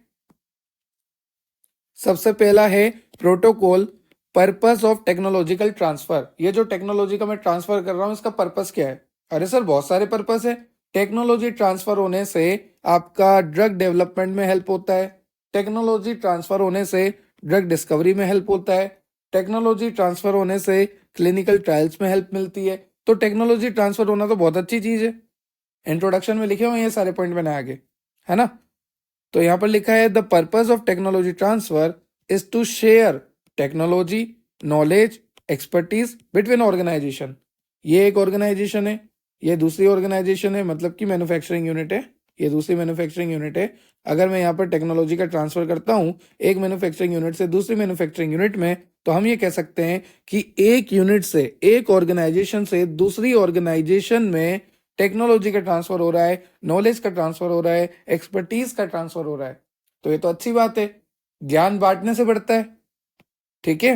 A: सबसे पहला है protocol purpose of technological transfer. ये जो टेक्नोलॉजी का मैं ट्रांसफर कर रहा हूं, इसका पर्पस क्या है? अरे सर बहुत सारे पर्पस है। टेक्नोलॉजी ट्रांसफर होने से आपका ड्रग डेवलपमेंट में हेल्प होता है, टेक्नोलॉजी ट्रांसफर होने से ड्रग डिस्कवरी में हेल्प होता है, टेक्नोलॉजी ट्रांसफर होने से क्लिनिकल ट्रायल्स में हेल्प मिलती है। तो टेक्नोलॉजी ट्रांसफर होना तो बहुत अच्छी चीज है। इंट्रोडक्शन में लिखे हुए ये सारे पॉइंट मैंने आगे, है ना। तो यहां पर लिखा है the purpose of technology transfer is to share technology, knowledge, expertise between organisation. ये एक ऑर्गेनाइजेशन है, ये दूसरी ऑर्गेनाइजेशन है, मतलब कि मैन्युफैक्चरिंग यूनिट है, ये दूसरी मैन्युफैक्चरिंग यूनिट है। अगर मैं यहाँ पर टेक्नोलॉजी का ट्रांसफर करता हूँ एक मैन्युफैक्चरिंग यूनिट से दूसरी मैन्युफैक्चरिंग यूनिट में, तो हम ये कह सकते हैं कि एक यूनिट से, एक ऑर्गेनाइजेशन से दूसरी ऑर्गेनाइजेशन में टेक्नोलॉजी का ट्रांसफर हो रहा है, नॉलेज का ट्रांसफर हो रहा है, एक्सपर्टीज का ट्रांसफर हो रहा है। तो ये तो अच्छी बात है, ज्ञान बांटने से बढ़ता है। ठीक है,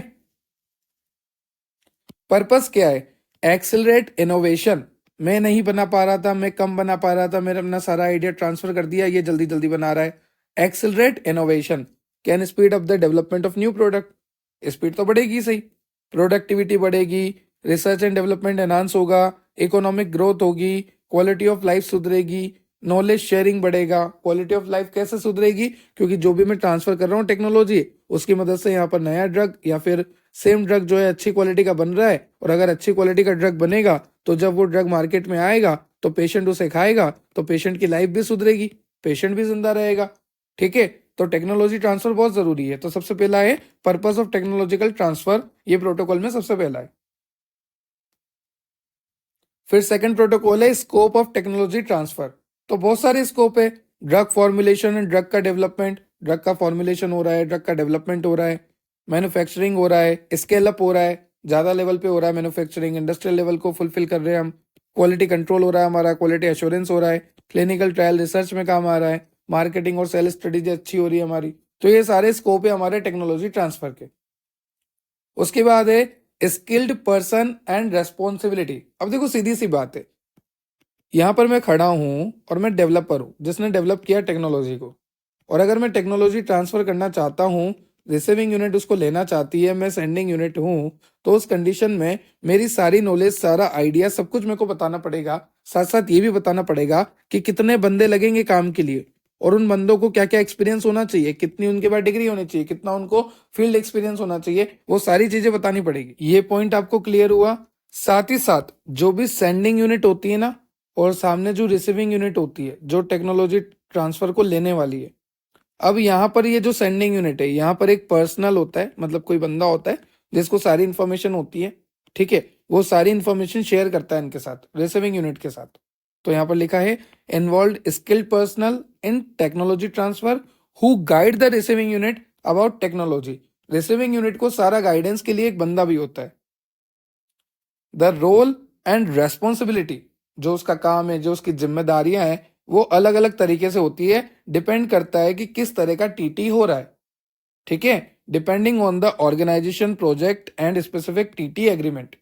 A: पर्पस क्या है? Accelerate innovation. मैं नहीं बना पा रहा था, मैं कम बना पा रहा था, मैंने अपना सारा आइडिया ट्रांसफर कर दिया, ये जल्दी जल्दी बना रहा है। Accelerate innovation can speed up the development of new product. Speed तो बढ़ेगी सही, प्रोडक्टिविटी बढ़ेगी, रिसर्च एंड डेवलपमेंट एनहांस होगा, इकोनॉमिक ग्रोथ होगी, क्वालिटी ऑफ लाइफ सुधरेगी, नॉलेज शेयरिंग बढ़ेगा। क्वालिटी ऑफ लाइफ कैसे सुधरेगी? क्योंकि जो भी मैं ट्रांसफर कर रहा हूँ टेक्नोलॉजी, उसकी मदद से यहाँ पर नया ड्रग या फिर सेम ड्रग जो है अच्छी क्वालिटी का बन रहा है, और अगर अच्छी क्वालिटी का ड्रग बनेगा तो जब वो ड्रग मार्केट में आएगा तो पेशेंट उसे खाएगा, तो पेशेंट की लाइफ भी सुधरेगी, पेशेंट भी जिंदा रहेगा। ठीक है, तो टेक्नोलॉजी ट्रांसफर बहुत जरूरी है। तो सबसे पहला है पर्पस ऑफ टेक्नोलॉजिकल ट्रांसफर, ये प्रोटोकॉल में सबसे पहला है। फिर सेकंड प्रोटोकॉल है स्कोप ऑफ टेक्नोलॉजी ट्रांसफर। तो बहुत सारे स्कोप है, ड्रग फॉर्मुलेशन एंड ड्रग का डेवलपमेंट, ड्रग का फॉर्मुलेशन हो रहा है, ड्रग का डेवलपमेंट हो रहा है, मैन्युफैक्चरिंग हो रहा है, स्केल अप हो रहा है, ज्यादा लेवल पे हो रहा है मैन्युफैक्चरिंग, इंडस्ट्रियल लेवल को फुलफिल कर रहे हैं हम, क्वालिटी कंट्रोल हो रहा है हमारा, क्वालिटी एश्योरेंस हो रहा है, क्लिनिकल ट्रायल रिसर्च में काम आ रहा है, मार्केटिंग और सेल स्ट्रेटेजी अच्छी हो रही है हमारी। तो ये सारे स्कोप है हमारे टेक्नोलॉजी ट्रांसफर के। उसके बाद है स्किल्ड पर्सन एंड रेस्पॉन्सिबिलिटी। अब देखो सीधी सी बात है, यहाँ पर मैं खड़ा हूं और मैं डेवलपर हूं जिसने डेवलप किया टेक्नोलॉजी को, और अगर मैं टेक्नोलॉजी ट्रांसफर करना चाहता हूं, रिसीविंग यूनिट उसको लेना चाहती है, मैं सेंडिंग यूनिट हूं, तो उस कंडीशन में मेरी सारी नॉलेज, सारा आइडिया, सब कुछ मेरे को बताना पड़ेगा। साथ साथ ये भी बताना पड़ेगा कि कितने बंदे लगेंगे काम के लिए, और उन बंदों को क्या क्या एक्सपीरियंस होना चाहिए, कितनी उनके पास डिग्री होनी चाहिए, कितना उनको फील्ड एक्सपीरियंस होना चाहिए, वो सारी चीजें बतानी पड़ेगी। ये पॉइंट आपको क्लियर हुआ? साथ ही साथ जो भी सेंडिंग यूनिट होती है ना, और सामने जो रिसीविंग यूनिट होती है जो टेक्नोलॉजी ट्रांसफर को लेने वाली है, अब यहाँ पर ये जो सेंडिंग यूनिट है, यहाँ पर एक पर्सनल होता है, मतलब कोई बंदा होता है जिसको सारी इंफॉर्मेशन होती है। ठीक है, वो सारी इंफॉर्मेशन शेयर करता है इनके साथ, रिसीविंग यूनिट के साथ। तो यहाँ पर लिखा है involve skilled personal in technology transfer who guide the receiving unit about technology. Receiving unit को सारा गाइडेंस के लिए एक बंदा भी होता है। द रोल एंड रेस्पॉन्सिबिलिटी, जो उसका काम है, जो उसकी जिम्मेदारियां हैं, वो अलग अलग तरीके से होती है, डिपेंड करता है कि किस तरह का टीटी हो रहा है। ठीक है, depending on the organisation, project and specific TT agreement.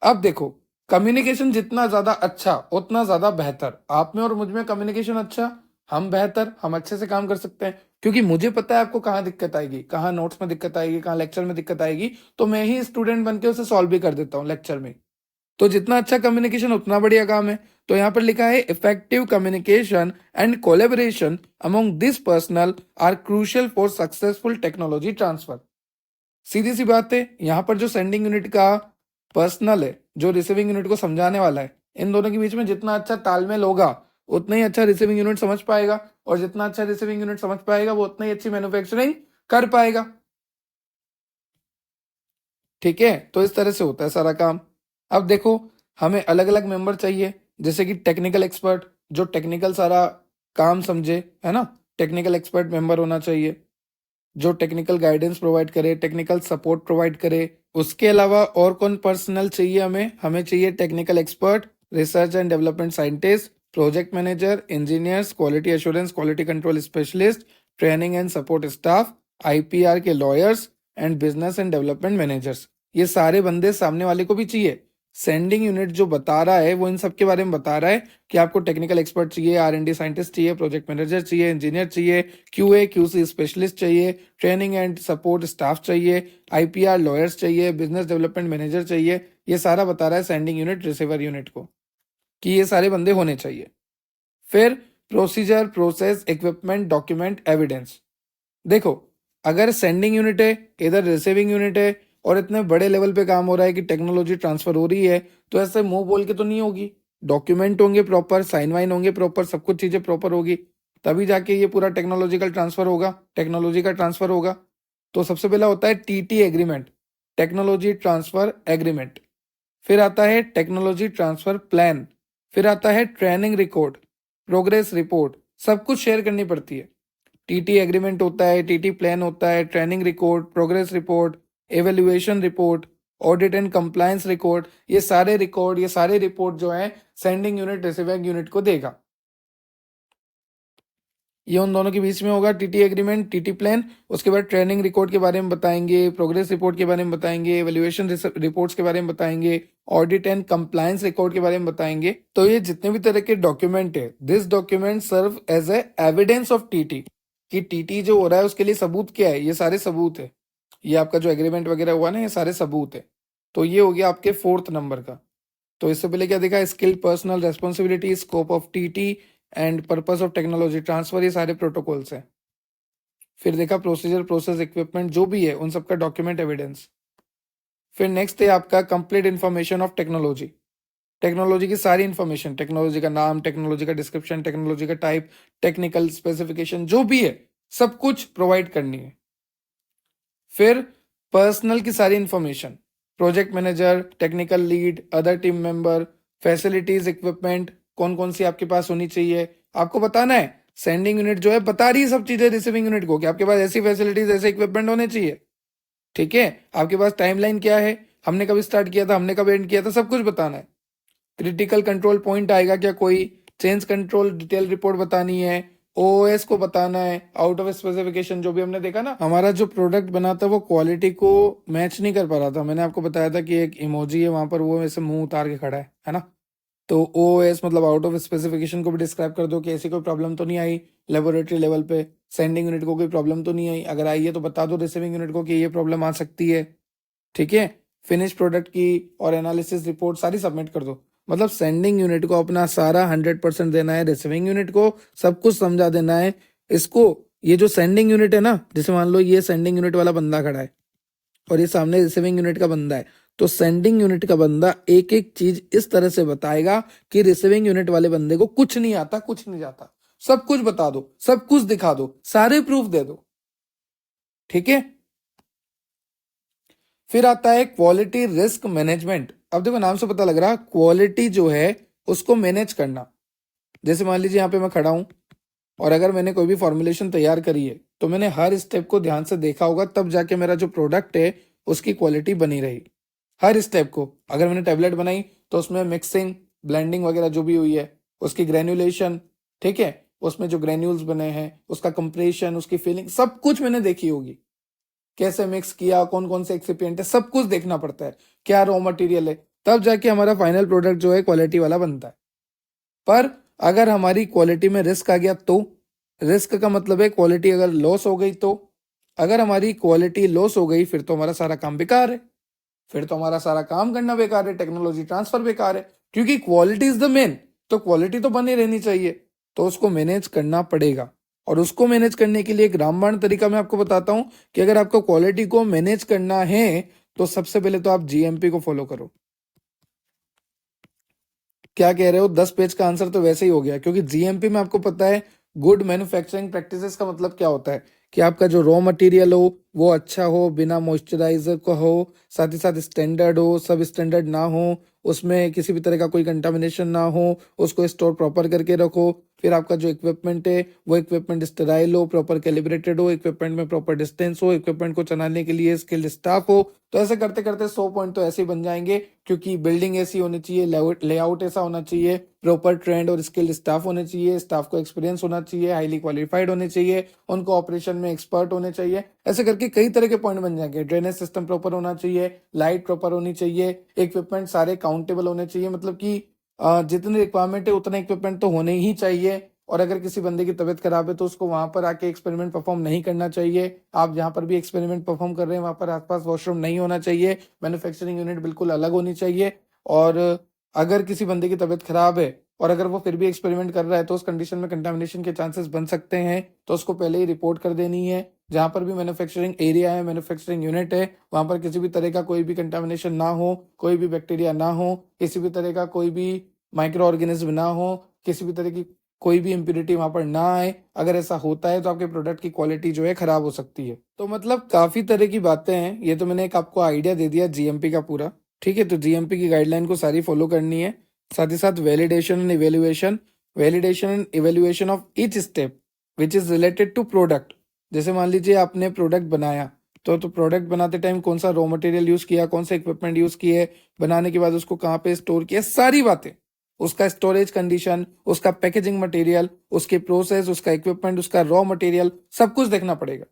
A: अब देखो, कम्युनिकेशन जितना ज्यादा अच्छा उतना ज्यादा बेहतर। आप में और मुझ में कम्युनिकेशन अच्छा, हम बेहतर, हम अच्छे से काम कर सकते हैं, क्योंकि मुझे पता है आपको कहाँ दिक्कत आएगी, कहाँ नोट्स में दिक्कत आएगी, कहाँ लेक्चर में दिक्कत आएगी, तो मैं ही स्टूडेंट बन के उसे सॉल्व भी कर देता हूँ लेक्चर में। तो जितना अच्छा कम्युनिकेशन उतना बढ़िया काम है। तो यहाँ पर लिखा है effective communication and collaboration among this personnel are crucial for successful technology transfer. सीधी सी बात है, यहाँ पर जो सेंडिंग यूनिट का पर्सनल है, जो रिसीविंग यूनिट को समझाने वाला है, इन दोनों के बीच में जितना अच्छा तालमेल होगा उतना ही अच्छा रिसीविंग यूनिट समझ पाएगा, और जितना अच्छा रिसीविंग यूनिट समझ पाएगा वो उतना ही अच्छी मैन्युफैक्चरिंग कर पाएगा। ठीक है, तो इस तरह से होता है सारा काम। अब देखो, हमें अलग अलग मेंबर चाहिए, जैसे कि टेक्निकल एक्सपर्ट, जो टेक्निकल सारा काम समझे, है ना, टेक्निकल एक्सपर्ट मेंबर होना चाहिए, जो टेक्निकल गाइडेंस प्रोवाइड करे, टेक्निकल सपोर्ट प्रोवाइड करे। उसके अलावा और कौन पर्सनल चाहिए हमें? हमें चाहिए technical expert, research and development scientist, project manager, engineers, quality assurance, quality control specialist, training and support staff, IPR के lawyers and business and development managers. ये सारे बंदे सामने वाले को भी चाहिए। सेंडिंग यूनिट जो बता रहा है वो इन सब के बारे में बता रहा है कि आपको टेक्निकल एक्सपर्ट चाहिए, आर&डी साइंटिस्ट चाहिए, प्रोजेक्ट मैनेजर चाहिए, इंजीनियर चाहिए, क्यूए क्यूसी स्पेशलिस्ट चाहिए, ट्रेनिंग एंड सपोर्ट स्टाफ चाहिए, आईपीआर लॉयर्स चाहिए, बिजनेस डेवलपमेंट मैनेजर चाहिए। ये सारा बता रहा है सेंडिंग यूनिट रिसीवर यूनिट को कि ये सारे बंदे होने चाहिए। फिर procedure, process, equipment, document, evidence. देखो, अगर सेंडिंग यूनिट है, इधर रिसीविंग यूनिट है, और इतने बड़े लेवल पे काम हो रहा है कि टेक्नोलॉजी ट्रांसफर हो रही है, तो ऐसे मुंह बोल के तो नहीं होगी। डॉक्यूमेंट होंगे प्रॉपर, साइन वाइन होंगे प्रॉपर, सब कुछ चीजें प्रॉपर होगी, तभी जाके ये पूरा टेक्नोलॉजिकल ट्रांसफर होगा, टेक्नोलॉजी का ट्रांसफर होगा। तो सबसे पहला होता है TT agreement, technology transfer agreement. फिर आता है टेक्नोलॉजी ट्रांसफर प्लान। फिर आता है ट्रेनिंग रिकॉर्ड, प्रोग्रेस रिपोर्ट, सब कुछ शेयर करनी पड़ती है। टीटी एग्रीमेंट होता है, टीटी प्लान होता है, training record, progress report, evaluation report, audit and compliance record. ये सारे रिकॉर्ड, ये सारे रिपोर्ट जो है सेंडिंग यूनिट रिसीविंग यूनिट को देगा। ये उन दोनों के बीच में होगा, टीटी एग्रीमेंट, टीटी प्लान। उसके बाद ट्रेनिंग रिकॉर्ड के बारे में बताएंगे, प्रोग्रेस रिपोर्ट के बारे में बताएंगे, एवेल्युएशन रिपोर्ट्स के बारे में बताएंगे, ऑडिट एंड कंप्लायंस रिकॉर्ड के बारे में बताएंगे। तो ये जितने भी तरह के डॉक्यूमेंट है, this document serve as a evidence of TT, कि टीटी जो हो रहा है उसके लिए सबूत क्या है? ये सारे सबूत है। ये आपका जो एग्रीमेंट वगैरह हुआ ना, ये सारे सबूत है। तो ये हो गया आपके 4th नंबर का। तो इससे पहले क्या देखा? Skill, personal responsibility, scope of TT and purpose of technology transfer, ये सारे प्रोटोकॉल्स हैं। फिर देखा प्रोसीजर, प्रोसेस, इक्विपमेंट जो भी है उन सबका डॉक्यूमेंट एविडेंस। फिर नेक्स्ट है आपका complete information of technology, technology की सारी इंफॉर्मेशन, टेक्नोलॉजी का नाम, टेक्नोलॉजी का डिस्क्रिप्शन, टेक्नोलॉजी का टाइप, टेक्निकल स्पेसिफिकेशन जो भी है सब कुछ प्रोवाइड करनी है। फिर पर्सनल की सारी information, project manager, technical lead, other team member, facilities, equipment कौन कौन सी आपके पास होनी चाहिए, आपको बताना है। सेंडिंग यूनिट जो है बता रही है सब चीजें रिसीविंग यूनिट को कि आपके पास ऐसी फैसिलिटीज, ऐसे इक्विपमेंट होने चाहिए। ठीक है, आपके पास टाइमलाइन क्या है, हमने कब स्टार्ट किया था, हमने कब एंड किया था, सब कुछ बताना है। क्रिटिकल कंट्रोल पॉइंट आएगा क्या कोई, चेंज कंट्रोल डिटेल रिपोर्ट बतानी है, ओएस को बताना है, आउट ऑफ स्पेसिफिकेशन जो भी हमने देखा ना, हमारा जो प्रोडक्ट बना था वो क्वालिटी को मैच नहीं कर पा रहा था। मैंने आपको बताया था कि एक इमोजी है वहां पर, वो ऐसे मुंह उतार के खड़ा है ना। तो ओएस मतलब आउट ऑफ स्पेसिफिकेशन को भी डिस्क्राइब कर दो कि ऐसी कोई प्रॉब्लम तो नहीं आई लेबोरेटरी लेवल पे, सेंडिंग यूनिट को कोई प्रॉब्लम तो नहीं आई, अगर आई है तो बता दो रिसीविंग यूनिट को कि ये प्रॉब्लम आ सकती है। ठीक है, फिनिश प्रोडक्ट की और एनालिसिस रिपोर्ट सारी सबमिट कर दो। मतलब सेंडिंग यूनिट को अपना सारा 100% देना है, रिसीविंग यूनिट को सब कुछ समझा देना है इसको। ये जो सेंडिंग यूनिट है ना, जैसे मान लो ये सेंडिंग यूनिट वाला बंदा खड़ा है और ये सामने रिसीविंग यूनिट का बंदा है, तो सेंडिंग यूनिट का बंदा एक एक चीज इस तरह से बताएगा कि रिसीविंग यूनिट वाले बंदे को कुछ नहीं आता, कुछ नहीं जाता। सब कुछ बता दो, सब कुछ दिखा दो, सारे प्रूफ दे दो। ठीक है, फिर आता है क्वालिटी रिस्क मैनेजमेंट। अब देखो नाम से पता लग रहा, क्वालिटी जो है उसको मैनेज करना। जैसे मान लीजिए यहाँ पे मैं खड़ा हूं और अगर मैंने कोई भी फॉर्मुलेशन तैयार करी है तो मैंने हर स्टेप को ध्यान से देखा होगा, तब जाके मेरा जो प्रोडक्ट है उसकी क्वालिटी बनी रही। हर स्टेप को, अगर मैंने टेबलेट बनाई तो उसमें मिक्सिंग, ब्लेंडिंग वगैरह जो भी हुई है, उसकी ग्रेन्युलेशन, ठीक है, उसमें जो ग्रेन्यूल्स बने हैं, उसका कंप्रेशन, उसकी फीलिंग, सब कुछ मैंने देखी होगी। कैसे मिक्स किया, कौन कौन से एक्सिपिएंट है, सब कुछ देखना पड़ता है, क्या रॉ मटेरियल है, तब जाके हमारा फाइनल प्रोडक्ट जो है क्वालिटी वाला बनता है। पर अगर हमारी क्वालिटी में रिस्क आ गया तो, रिस्क का मतलब है क्वालिटी अगर लॉस हो गई तो, अगर हमारी क्वालिटी लॉस हो गई फिर तो हमारा सारा काम बेकार है, फिर तो हमारा सारा काम करना बेकार है, टेक्नोलॉजी ट्रांसफर बेकार है, क्योंकि क्वालिटी इज द मेन। तो क्वालिटी तो बनी रहनी चाहिए, तो उसको मैनेज करना पड़ेगा। और उसको मैनेज करने के लिए एक रामबाण तरीका मैं आपको बताता हूं कि अगर आपको क्वालिटी को मैनेज करना है तो सबसे पहले तो आप जीएमपी को फॉलो करो। क्या कह रहे हो, 10 पेज का आंसर तो वैसे ही हो गया, क्योंकि जीएमपी में आपको पता है गुड मैन्युफैक्चरिंग प्रैक्टिसेस का मतलब क्या होता है कि आपका जो रॉ मटेरियल हो वो अच्छा हो, बिना मॉइस्चराइजर का हो, साथ ही साथ स्टैंडर्ड हो, सब स्टैंडर्ड ना हो, उसमें किसी भी तरह का कोई कंटामिनेशन ना हो, उसको स्टोर प्रॉपर करके रखो। फिर आपका जो इक्विपमेंट है वो इक्विपमेंट स्टेराइल हो, प्रॉपर कैलिब्रेटेड हो, इक्विपमेंट में प्रॉपर डिस्टेंस हो, इक्विपमेंट को चलाने के लिए स्किल्ड स्टाफ हो। तो ऐसे करते करते 100 पॉइंट तो ऐसे ही बन जाएंगे, क्योंकि बिल्डिंग ऐसी होनी चाहिए, लेआउट ऐसा होना चाहिए, प्रॉपर ट्रेंड और स्किल्ड स्टाफ होने चाहिए, स्टाफ को एक्सपीरियंस होना चाहिए, हाईली क्वालिफाइड होने चाहिए, उनको ऑपरेशन में एक्सपर्ट होने चाहिए। ऐसे करके कई तरह के पॉइंट बन जाएंगे। ड्रेनेज सिस्टम प्रॉपर होना चाहिए, लाइट प्रॉपर होनी चाहिए, इक्विपमेंट सारे काउंटेबल होने चाहिए, मतलब कि जितनी रिक्वायरमेंट है उतना इक्विपमेंट तो होने ही चाहिए। और अगर किसी बंदे की तबीयत खराब है तो उसको वहां पर आके एक्सपेरिमेंट परफॉर्म नहीं करना चाहिए। आप जहां पर भी एक्सपेरिमेंट परफॉर्म कर रहे हैं वहां पर आसपास वॉशरूम नहीं होना चाहिए, मैन्युफैक्चरिंग यूनिट बिल्कुल अलग होनी चाहिए। और अगर किसी बंदे की तबीयत खराब है और अगर वो फिर भी एक्सपेरिमेंट कर रहा है तो उस कंडीशन में कंटामिनेशन के चांसेस बन सकते हैं, तो उसको पहले ही रिपोर्ट कर देनी है। जहां पर भी मैन्युफैक्चरिंग एरिया है, मैन्युफैक्चरिंग यूनिट है, वहां पर किसी भी तरह का कोई भी कंटामिनेशन ना हो, कोई भी बैक्टीरिया ना हो, किसी भी तरह का कोई भी माइक्रो ऑर्गेनिज्म ना हो, किसी भी तरह की कोई भी इम्प्यूरिटी वहां पर ना आए। अगर ऐसा होता है तो आपके प्रोडक्ट की क्वालिटी जो है खराब हो सकती है। तो मतलब काफी तरह की बातें हैं, ये तो मैंने एक आपको आइडिया दे दिया जीएमपी का पूरा। ठीक है, तो जीएमपी की गाइडलाइन को सारी फॉलो करनी है। साथ ही साथ validation and evaluation of each step which is related to product. जैसे मान लीजिए आपने प्रोडक्ट बनाया, तो प्रोडक्ट बनाते टाइम कौन सा रॉ मटेरियल यूज किया, कौन सा इक्विपमेंट यूज किए, बनाने के बाद उसको कहाँ पे स्टोर किया, सारी बातें, उसका स्टोरेज कंडीशन, उसका पैकेजिंग मटेरियल, उसके प्रोसेस, उसका इक्विपमेंट, उसका रॉ मटेरियल, सब कुछ देखना पड़ेगा।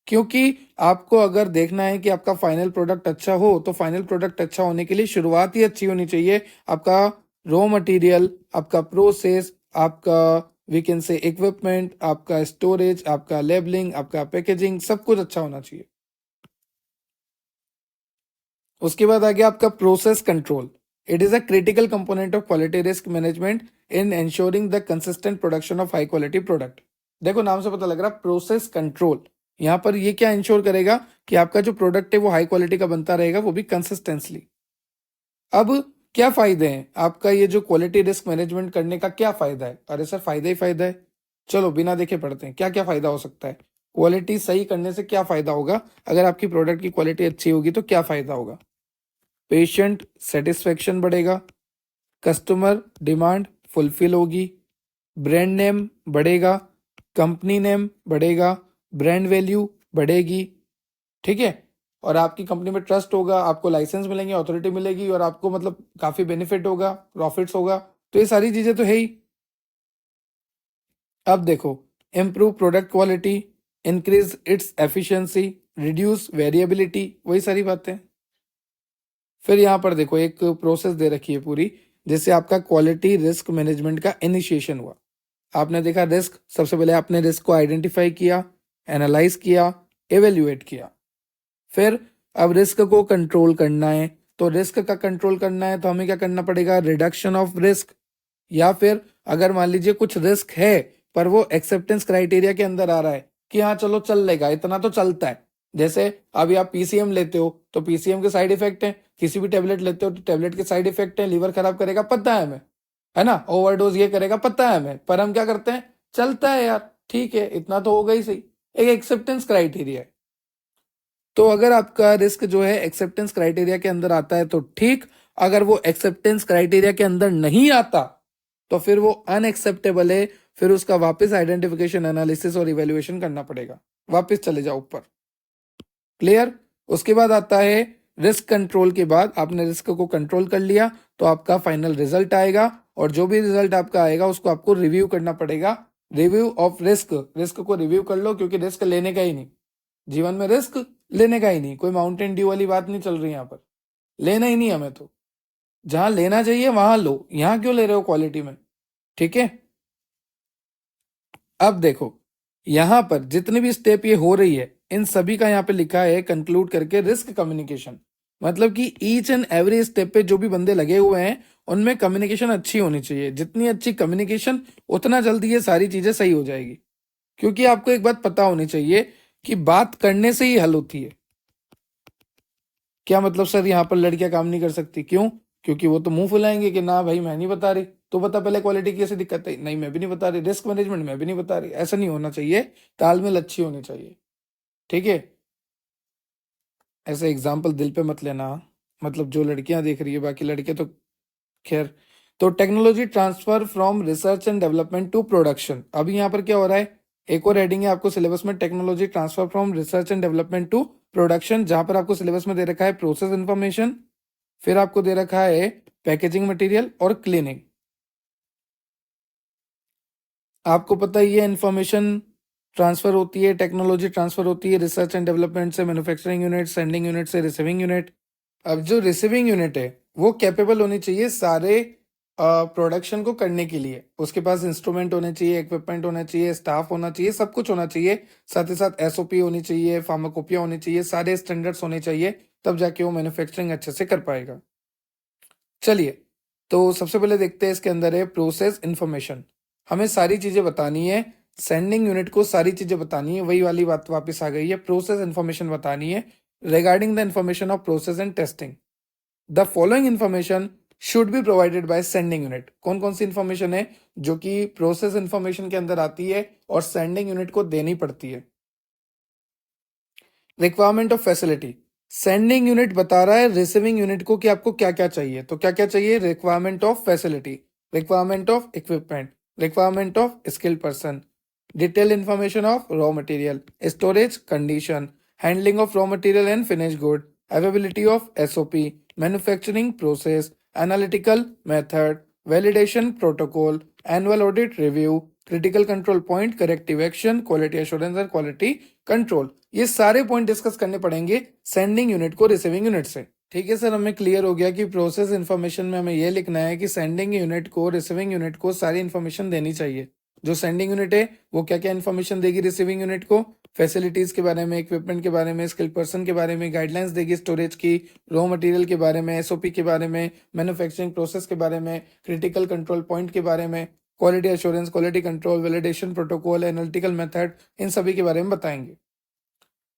A: क्योंकि आपको अगर देखना है कि आपका फाइनल प्रोडक्ट अच्छा हो, तो फाइनल प्रोडक्ट अच्छा होने के लिए शुरुआत ही अच्छी होनी चाहिए। आपका रॉ मटेरियल, आपका प्रोसेस, आपका वी कैन से इक्विपमेंट, आपका स्टोरेज, आपका लेबलिंग, आपका पैकेजिंग, सब कुछ अच्छा होना चाहिए। उसके बाद आ गया आपका process control. It is a critical component of quality risk management in ensuring the consistent production of high quality product. देखो नाम से पता लग रहा है प्रोसेस कंट्रोल। यहाँ पर ये क्या इंश्योर करेगा कि आपका जो प्रोडक्ट है वो हाई क्वालिटी का बनता रहेगा, वो भी कंसिस्टेंसली। अब क्या फायदे हैं आपका ये जो क्वालिटी रिस्क मैनेजमेंट करने का, क्या फायदा है? अरे सर फायदा ही फायदा है। चलो बिना देखे पढ़ते हैं क्या क्या फायदा हो सकता है। क्वालिटी सही करने से क्या फायदा होगा, अगर आपकी प्रोडक्ट की क्वालिटी अच्छी होगी तो क्या फायदा होगा? पेशेंट सेटिस्फेक्शन बढ़ेगा, कस्टमर डिमांड फुलफिल होगी, ब्रांड नेम बढ़ेगा, कंपनी नेम बढ़ेगा, ब्रांड वैल्यू बढ़ेगी। ठीक है, और आपकी कंपनी में ट्रस्ट होगा, आपको लाइसेंस मिलेंगे, अथॉरिटी मिलेगी, और आपको मतलब काफी बेनिफिट होगा, प्रॉफिट्स होगा। तो ये सारी चीजें तो है ही। अब देखो, improve product quality, increase its efficiency, reduce variability, वही सारी बातें। फिर यहाँ पर देखो एक प्रोसेस दे रखी है पूरी, जिससे आपका क्वालिटी रिस्क मैनेजमेंट का इनिशिएशन हुआ। आपने देखा रिस्क, सबसे पहले आपने रिस्क को आइडेंटिफाई किया, एनालाइज किया, एवेल्युएट किया। फिर अब रिस्क को कंट्रोल करना है, तो रिस्क का कंट्रोल करना है तो हमें क्या करना पड़ेगा? Reduction of risk. या फिर अगर मान लीजिए कुछ रिस्क है पर वो एक्सेप्टेंस क्राइटेरिया के अंदर आ रहा है कि हाँ चलो चल लेगा, इतना तो चलता है। जैसे अभी आप पीसीएम लेते हो तो पीसीएम के साइड इफेक्ट है, किसी भी टेबलेट लेते हो तो टेबलेट के साइड इफेक्ट है, लीवर खराब करेगा पता है हमें, है ना, ओवरडोज ये करेगा पता है हमें, पर हम क्या करते हैं? चलता है यार, ठीक है इतना तो होगा ही सही। एक एक्सेप्टेंस क्राइटेरिया है। तो अगर आपका रिस्क जो है एक्सेप्टेंस क्राइटेरिया के अंदर आता है तो ठीक, अगर वो एक्सेप्टेंस क्राइटेरिया के अंदर नहीं आता तो फिर वो अनएक्सेप्टेबल है, फिर उसका वापस आइडेंटिफिकेशन, एनालिसिस और इवेल्युएशन करना पड़ेगा। वापस चले जाओ ऊपर। क्लियर? उसके बाद आता है रिस्क कंट्रोल। के बाद आपने रिस्क को कंट्रोल कर लिया तो आपका फाइनल रिजल्ट आएगा, और जो भी रिजल्ट आपका आएगा उसको आपको रिव्यू करना पड़ेगा। रिव्यू ऑफ रिस्क, रिस्क को रिव्यू कर लो, क्योंकि रिस्क लेने का ही नहीं, जीवन में रिस्क लेने का ही नहीं, कोई माउंटेन ड्यू वाली बात नहीं चल रही यहाँ पर। लेना ही नहीं हमें, तो जहां लेना चाहिए वहां लो, यहां क्यों ले रहे हो क्वालिटी में? ठीक है, अब देखो यहां पर जितनी भी स्टेप ये हो रही है इन सभी का यहाँ पे लिखा है कंक्लूड करके रिस्क कम्युनिकेशन। मतलब कि ईच एंड एवरी स्टेप पे जो भी बंदे लगे हुए हैं उनमें कम्युनिकेशन अच्छी होनी चाहिए। जितनी अच्छी कम्युनिकेशन उतना जल्दी ये सारी चीजें सही हो जाएगी। क्योंकि आपको एक बात पता होनी चाहिए कि बात करने से ही हल होती है। क्या मतलब सर यहाँ पर लड़कियां काम नहीं कर सकती? क्यों? क्योंकि वो तो मुंह फुलाएंगे कि ना भाई मैं नहीं बता रही, तो बता पहले क्वालिटी की कैसी दिक्कत है, नहीं मैं भी नहीं बता रही, रिस्क मैनेजमेंट मैं भी नहीं बता रही। ऐसा नहीं होना चाहिए, तालमेल अच्छी होनी चाहिए। ठीक है, ऐसे एग्जाम्पल दिल पे मत लेना, मतलब जो लड़कियां देख रही है, बाकी लड़के तो खैर। तो technology transfer from research and development to production, अभी यहाँ पर क्या हो रहा है, एक और हेडिंग है आपको सिलेबस में, technology transfer from research and development to production, जहां पर आपको सिलेबस में दे रखा है प्रोसेस इंफॉर्मेशन, फिर आपको दे रखा है पैकेजिंग मटेरियल और क्लीनिंग। आपको पता ही है इंफॉर्मेशन ट्रांसफर होती है, टेक्नोलॉजी ट्रांसफर होती है रिसर्च एंड डेवलपमेंट से मैन्युफैक्चरिंग यूनिट, सेंडिंग यूनिट से रिसीविंग यूनिट। अब जो रिसीविंग यूनिट है वो कैपेबल होनी चाहिए सारे प्रोडक्शन को करने के लिए, उसके पास इंस्ट्रूमेंट होने चाहिए, इक्विपमेंट होना चाहिए, स्टाफ होना चाहिए, सब कुछ होना चाहिए, साथ ही साथ एसओपी होनी चाहिए, फार्माकोपिया होनी चाहिए, सारे स्टैंडर्ड्स होने चाहिए, तब जाके वो मैन्युफैक्चरिंग अच्छे से कर पाएगा। चलिए, तो सबसे पहले देखते हैं इसके अंदर है प्रोसेस इंफॉर्मेशन। हमें सारी चीजें बतानी है, सेंडिंग यूनिट को सारी चीजें बतानी है, वही वाली बात वापस आ गई है, प्रोसेस इंफॉर्मेशन बतानी है regarding the information of process and testing. The following information should be provided by sending unit. कौन कौन सी इंफॉर्मेशन है जो कि प्रोसेस इंफॉर्मेशन के अंदर आती है और सेंडिंग यूनिट को देनी पड़ती है। Requirement of facility, sending unit बता रहा है रिसीविंग यूनिट को कि आपको क्या क्या चाहिए, तो क्या क्या चाहिए, requirement of facility, requirement of equipment, requirement of skilled person, detail information of raw material, storage condition, handling of raw material and finish good, availability of SOP, manufacturing process, analytical method, validation protocol, annual audit review, critical control point, corrective action, quality assurance और quality control. ये सारे point discuss करने पड़ेंगे sending unit को receiving unit से। ठीक है sir, हमें क्लियर हो गया कि प्रोसेस इंफॉर्मेशन में हमें ये लिखना है कि सेंडिंग यूनिट को रिसीविंग यूनिट को सारी इंफॉर्मेशन देनी चाहिए। जो सेंडिंग यूनिट है वो क्या क्या इंफॉर्मेशन देगी रिसीविंग यूनिट को, फैसिलिटीज के बारे में, इक्विपमेंट के बारे में, स्किल पर्सन के बारे में, गाइडलाइंस देगी स्टोरेज की, रॉ मटेरियल के बारे में, एसओपी के बारे में, मैन्युफैक्चरिंग प्रोसेस के बारे में, क्रिटिकल कंट्रोल पॉइंट के बारे में, quality assurance, quality control, validation protocol, analytical method, इन सभी के बारे में बताएंगे।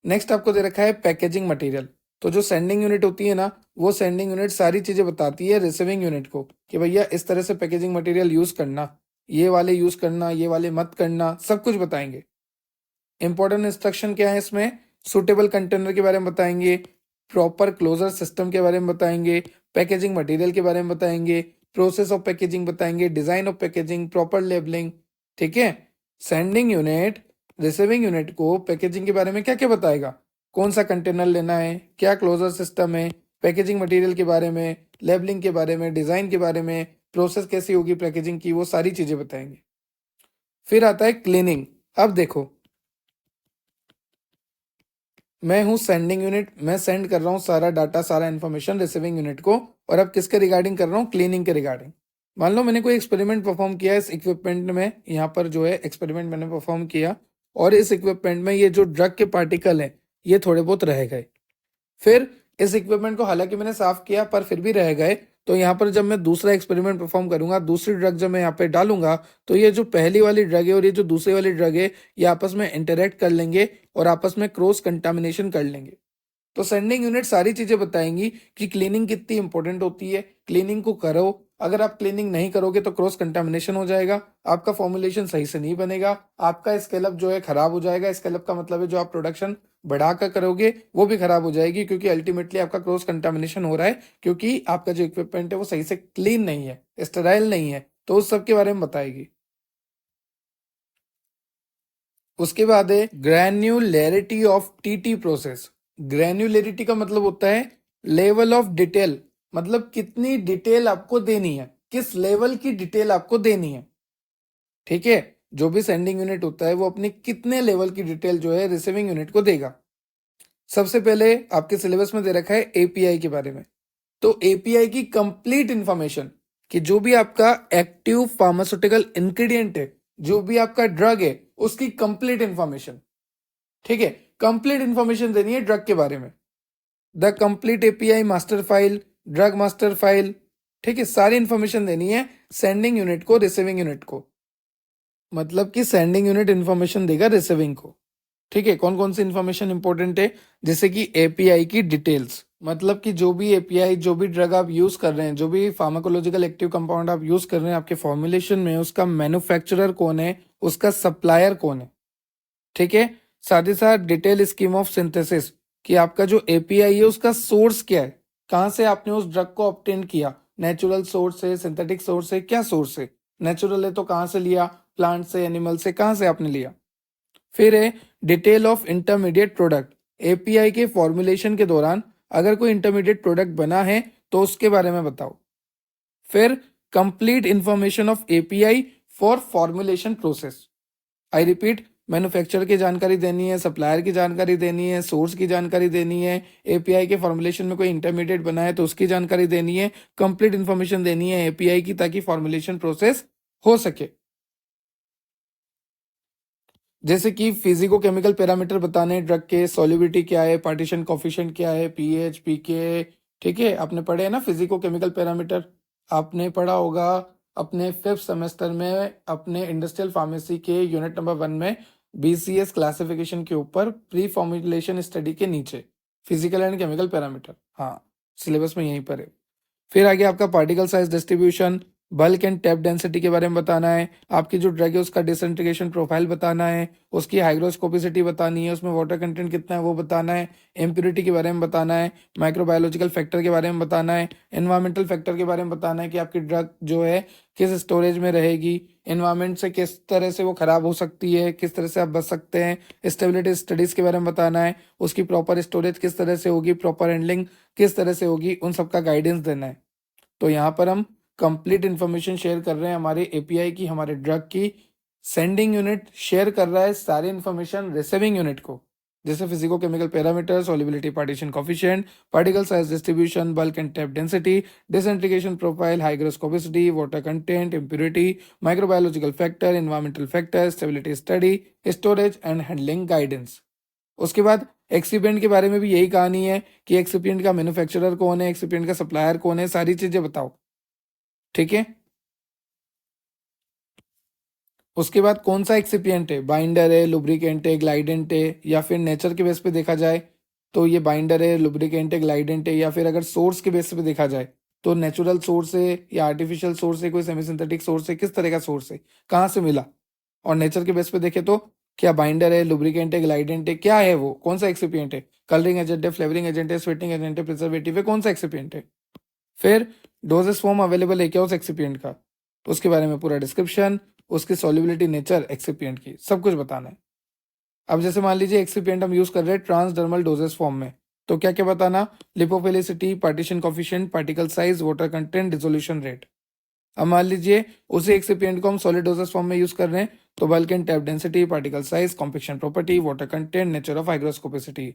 A: नेक्स्ट आपको दे रखा है पैकेजिंग मटेरियल। तो जो सेंडिंग यूनिट होती है ना, वो सेंडिंग यूनिट सारी चीजें बताती है रिसीविंग यूनिट को कि भैया इस तरह से पैकेजिंग मटेरियल यूज करना, ये वाले यूज करना, ये वाले मत करना, सब कुछ बताएंगे। इंपॉर्टेंट इंस्ट्रक्शन क्या है इसमें, सुटेबल कंटेनर के बारे में बताएंगे, प्रॉपर क्लोजर सिस्टम के बारे में बताएंगे, पैकेजिंग मटेरियल के बारे में बताएंगे, प्रोसेस ऑफ पैकेजिंग बताएंगे, design of packaging, proper labelling. ठीक है, सेंडिंग यूनिट रिसीविंग यूनिट को पैकेजिंग के बारे में क्या क्या बताएगा, कौन सा कंटेनर लेना है, क्या क्लोजर सिस्टम है, पैकेजिंग मटेरियल के बारे में, लेबलिंग के बारे में, डिजाइन के बारे में, प्रोसेस कैसी होगी पैकेजिंग की, वो सारी चीजें बताएंगे। फिर आता है क्लीनिंग। अब देखो, मैं हूं सेंडिंग यूनिट, मैं सेंड कर रहा हूं सारा डाटा, सारा इन्फॉर्मेशन रिसीविंग यूनिट को, और अब किसके रिगार्डिंग कर रहा हूं, क्लीनिंग के रिगार्डिंग। मान लो मैंने कोई एक्सपेरिमेंट परफॉर्म किया इस इक्विपमेंट में, यहाँ पर जो है एक्सपेरिमेंट मैंने परफॉर्म किया, और इस इक्विपमेंट में ये जो ड्रग के पार्टिकल हैं ये थोड़े बहुत रह गए। फिर इस इक्विपमेंट को हालांकि मैंने साफ किया पर फिर भी रह गए, तो यहाँ पर जब मैं दूसरा एक्सपेरिमेंट परफॉर्म करूंगा, दूसरी ड्रग जब मैं यहाँ पे डालूंगा, तो ये जो पहली वाली ड्रग है और ये जो दूसरी वाली ड्रग है ये आपस में इंटरेक्ट कर लेंगे और आपस में क्रॉस कंटामिनेशन कर लेंगे। तो सेंडिंग यूनिट सारी चीजें बताएंगी कि क्लीनिंग कितनी इंपॉर्टेंट होती है, क्लीनिंग को करो, अगर आप क्लीनिंग नहीं करोगे तो क्रॉस कंटामिनेशन हो जाएगा, आपका फॉर्मुलेशन सही से नहीं बनेगा, आपका स्केल अप जो है खराब हो जाएगा। स्केल अप का मतलब है जो आप प्रोडक्शन बढ़ाकर करोगे वो भी खराब हो जाएगी, क्योंकि अल्टीमेटली आपका क्रॉस कंटामिनेशन हो रहा है, क्योंकि आपका जो इक्विपमेंट है वो सही से क्लीन नहीं है, स्टेराइल नहीं है, तो उस सब के बारे में बताएगी। उसके बाद है granularity of TT process. Granularity का मतलब होता है लेवल ऑफ डिटेल, मतलब कितनी डिटेल आपको देनी है, किस लेवल की डिटेल आपको देनी है। ठीक है, जो भी सेंडिंग यूनिट होता है वो अपनी कितने लेवल की डिटेल जो है रिसीविंग यूनिट को देगा। सबसे पहले आपके सिलेबस में दे रखा है एपीआई के बारे में। तो एपीआई की कंप्लीट इंफॉर्मेशन कि जो भी आपका एक्टिव फार्मास्यूटिकल इंग्रेडिएंट है, जो भी आपका ड्रग है, उसकी कंप्लीट इंफॉर्मेशन। ठीक है, कंप्लीट इंफॉर्मेशन देनी है ड्रग के बारे में। The complete API master file, drug master file. ठीक है, सारी इंफॉर्मेशन देनी है सेंडिंग यूनिट को, रिसीविंग यूनिट को, मतलब कि सेंडिंग यूनिट इंफॉर्मेशन देगा रिसीविंग को। ठीक है, कौन कौन सी इंफॉर्मेशन इंपॉर्टेंट है, जैसे कि एपीआई की डिटेल्स, मतलब कि जो भी एपीआई, जो भी ड्रग आप यूज कर रहे हैं, जो भी फार्माकोलॉजिकल एक्टिव कंपाउंड आप यूज कर रहे हैं आपके फॉर्मुलेशन में, उसका मैन्युफैक्चरर कौन है, उसका सप्लायर कौन है, ठीक है। साथ ही साथ डिटेल स्कीम ऑफ सिंथेसिस कि आपका जो एपीआई है उसका सोर्स क्या है, कहाँ से आपने उस ड्रग को ऑब्टेन किया, नेचुरल सोर्स से, सिंथेटिक सोर्स से, क्या सोर्स से, नेचुरल है तो कहाँ से लिया, प्लांट से, एनिमल से, कहाँ से आपने लिया। फिर है detail of intermediate product, API के फॉर्मुलेशन के दौरान अगर कोई इंटरमीडिएट प्रोडक्ट बना है तो उसके बारे में बताओ। फिर complete information of API for formulation process, I repeat, manufacturer की जानकारी देनी है, सप्लायर की जानकारी देनी है, सोर्स की जानकारी देनी है, एपीआई के फॉर्मुलेशन में कोई इंटरमीडिएट बना है तो उसकी जानकारी देनी है, कंप्लीट इंफॉर्मेशन देनी है एपीआई की ताकि फॉर्मुलेशन प्रोसेस हो सके। जैसे कि फिजिको केमिकल पैरामीटर बताने ड्रग के, सॉल्युबिलिटी क्या है, पार्टीशन कोफिशिएंट क्या है, पीएच, पीके, ठीक है, आपने पढ़े हैं ना फिजिको केमिकल पैरामीटर, आपने पढ़ा होगा अपने 5th सेमेस्टर में अपने इंडस्ट्रियल फार्मेसी के यूनिट नंबर 1 में बीसीएस क्लासिफिकेशन के ऊपर प्री फॉर्मुलेशन स्टडी के नीचे फिजिकल एंड केमिकल पैरामीटर, हाँ सिलेबस में यहीं पर है। फिर आगे आपका particle size distribution, bulk and tap density के बारे में बताना है, आपकी जो ड्रग है उसका डिसइंटीग्रेशन प्रोफाइल बताना है, उसकी हाइग्रोस्कोपिसिटी बतानी है, उसमें वाटर कंटेंट कितना है वो बताना है, इम्प्योरिटी के बारे में बताना है, माइक्रोबायोलॉजिकल फैक्टर के बारे में बताना है, एनवायरमेंटल फैक्टर के बारे में बताना है कि आपकी ड्रग जो है किस स्टोरेज में रहेगी, एनवायरमेंट से किस तरह से वो खराब हो सकती है, किस तरह से आप बच सकते हैं, स्टेबिलिटी स्टडीज के बारे में बताना है, उसकी प्रॉपर स्टोरेज किस तरह से होगी, प्रॉपर हैंडलिंग किस तरह से होगी, उन सबका गाइडेंस देना है। तो यहाँ पर हम कंप्लीट इन्फॉर्मेशन शेयर कर रहे हैं हमारे एपीआई की, हमारे ड्रग की। सेंडिंग यूनिट शेयर कर रहा है सारी इन्फॉर्मेशन रिसीविंग यूनिट को, जैसे physico chemical parameter, solubility, partition coefficient, particle size distribution, bulk and tap density, disintegration profile, hygroscopicity, water content, impurity, microbiological factor, environmental factor, stability study, storage and handling guidance. उसके बाद excipient के बारे में भी यही कहानी है कि एक्सिपिएंट का मैन्युफैक्चरर कौन है, एक्सिपिएंट का सप्लायर कौन है, सारी चीजें बताओ, ठीक है। उसके बाद कौन सा एक्सिपिएंट है, बाइंडर है, लुब्रिकेंट है, ग्लाइडेंट है, या फिर नेचर के बेस पे देखा जाए तो ये बाइंडर है, लुब्रिकेंट है, ग्लाइडेंट है, या फिर अगर सोर्स के बेस पे देखा जाए तो नेचुरल सोर्स है या आर्टिफिशियल सोर्स है, कोई सेमी सिंथेटिक सोर्स है, किस तरह का सोर्स है, कहाँ से मिला। और नेचर के बेस पे देखे तो क्या बाइंडर है, लुब्रिकेंट है, ग्लाइडेंट है, क्या है वो, कौन सा एक्सिपिएंट है, कलरिंग एजेंट है, फ्लेवरिंग एजेंट है, स्वीटनिंग एजेंट है, प्रिजर्वेटिव है, कौन सा एक्सिपिएंट है। फिर डोजेस फॉर्म अवेलेबल है क्या उस एक्सिपिएंट का, उसके बारे में पूरा डिस्क्रिप्शन, उसकी सॉल्युबिलिटी, नेचर एक्सिपिएंट की, सब कुछ बताना है। अब जैसे मान लीजिए एक्सिपिएंट हम यूज कर रहे हैं ट्रांसडर्मल डोजेस फॉर्म में, तो क्या क्या बताना, lipophilicity, partition coefficient, particle size, water content, dissolution rate. अब मान लीजिए उसी एक्सिपिएंट को हम सॉलिड डोजेस फॉर्म में यूज कर रहे हैं, तो bulk and tap density, particle size, compaction property, water content, nature of hygroscopicity.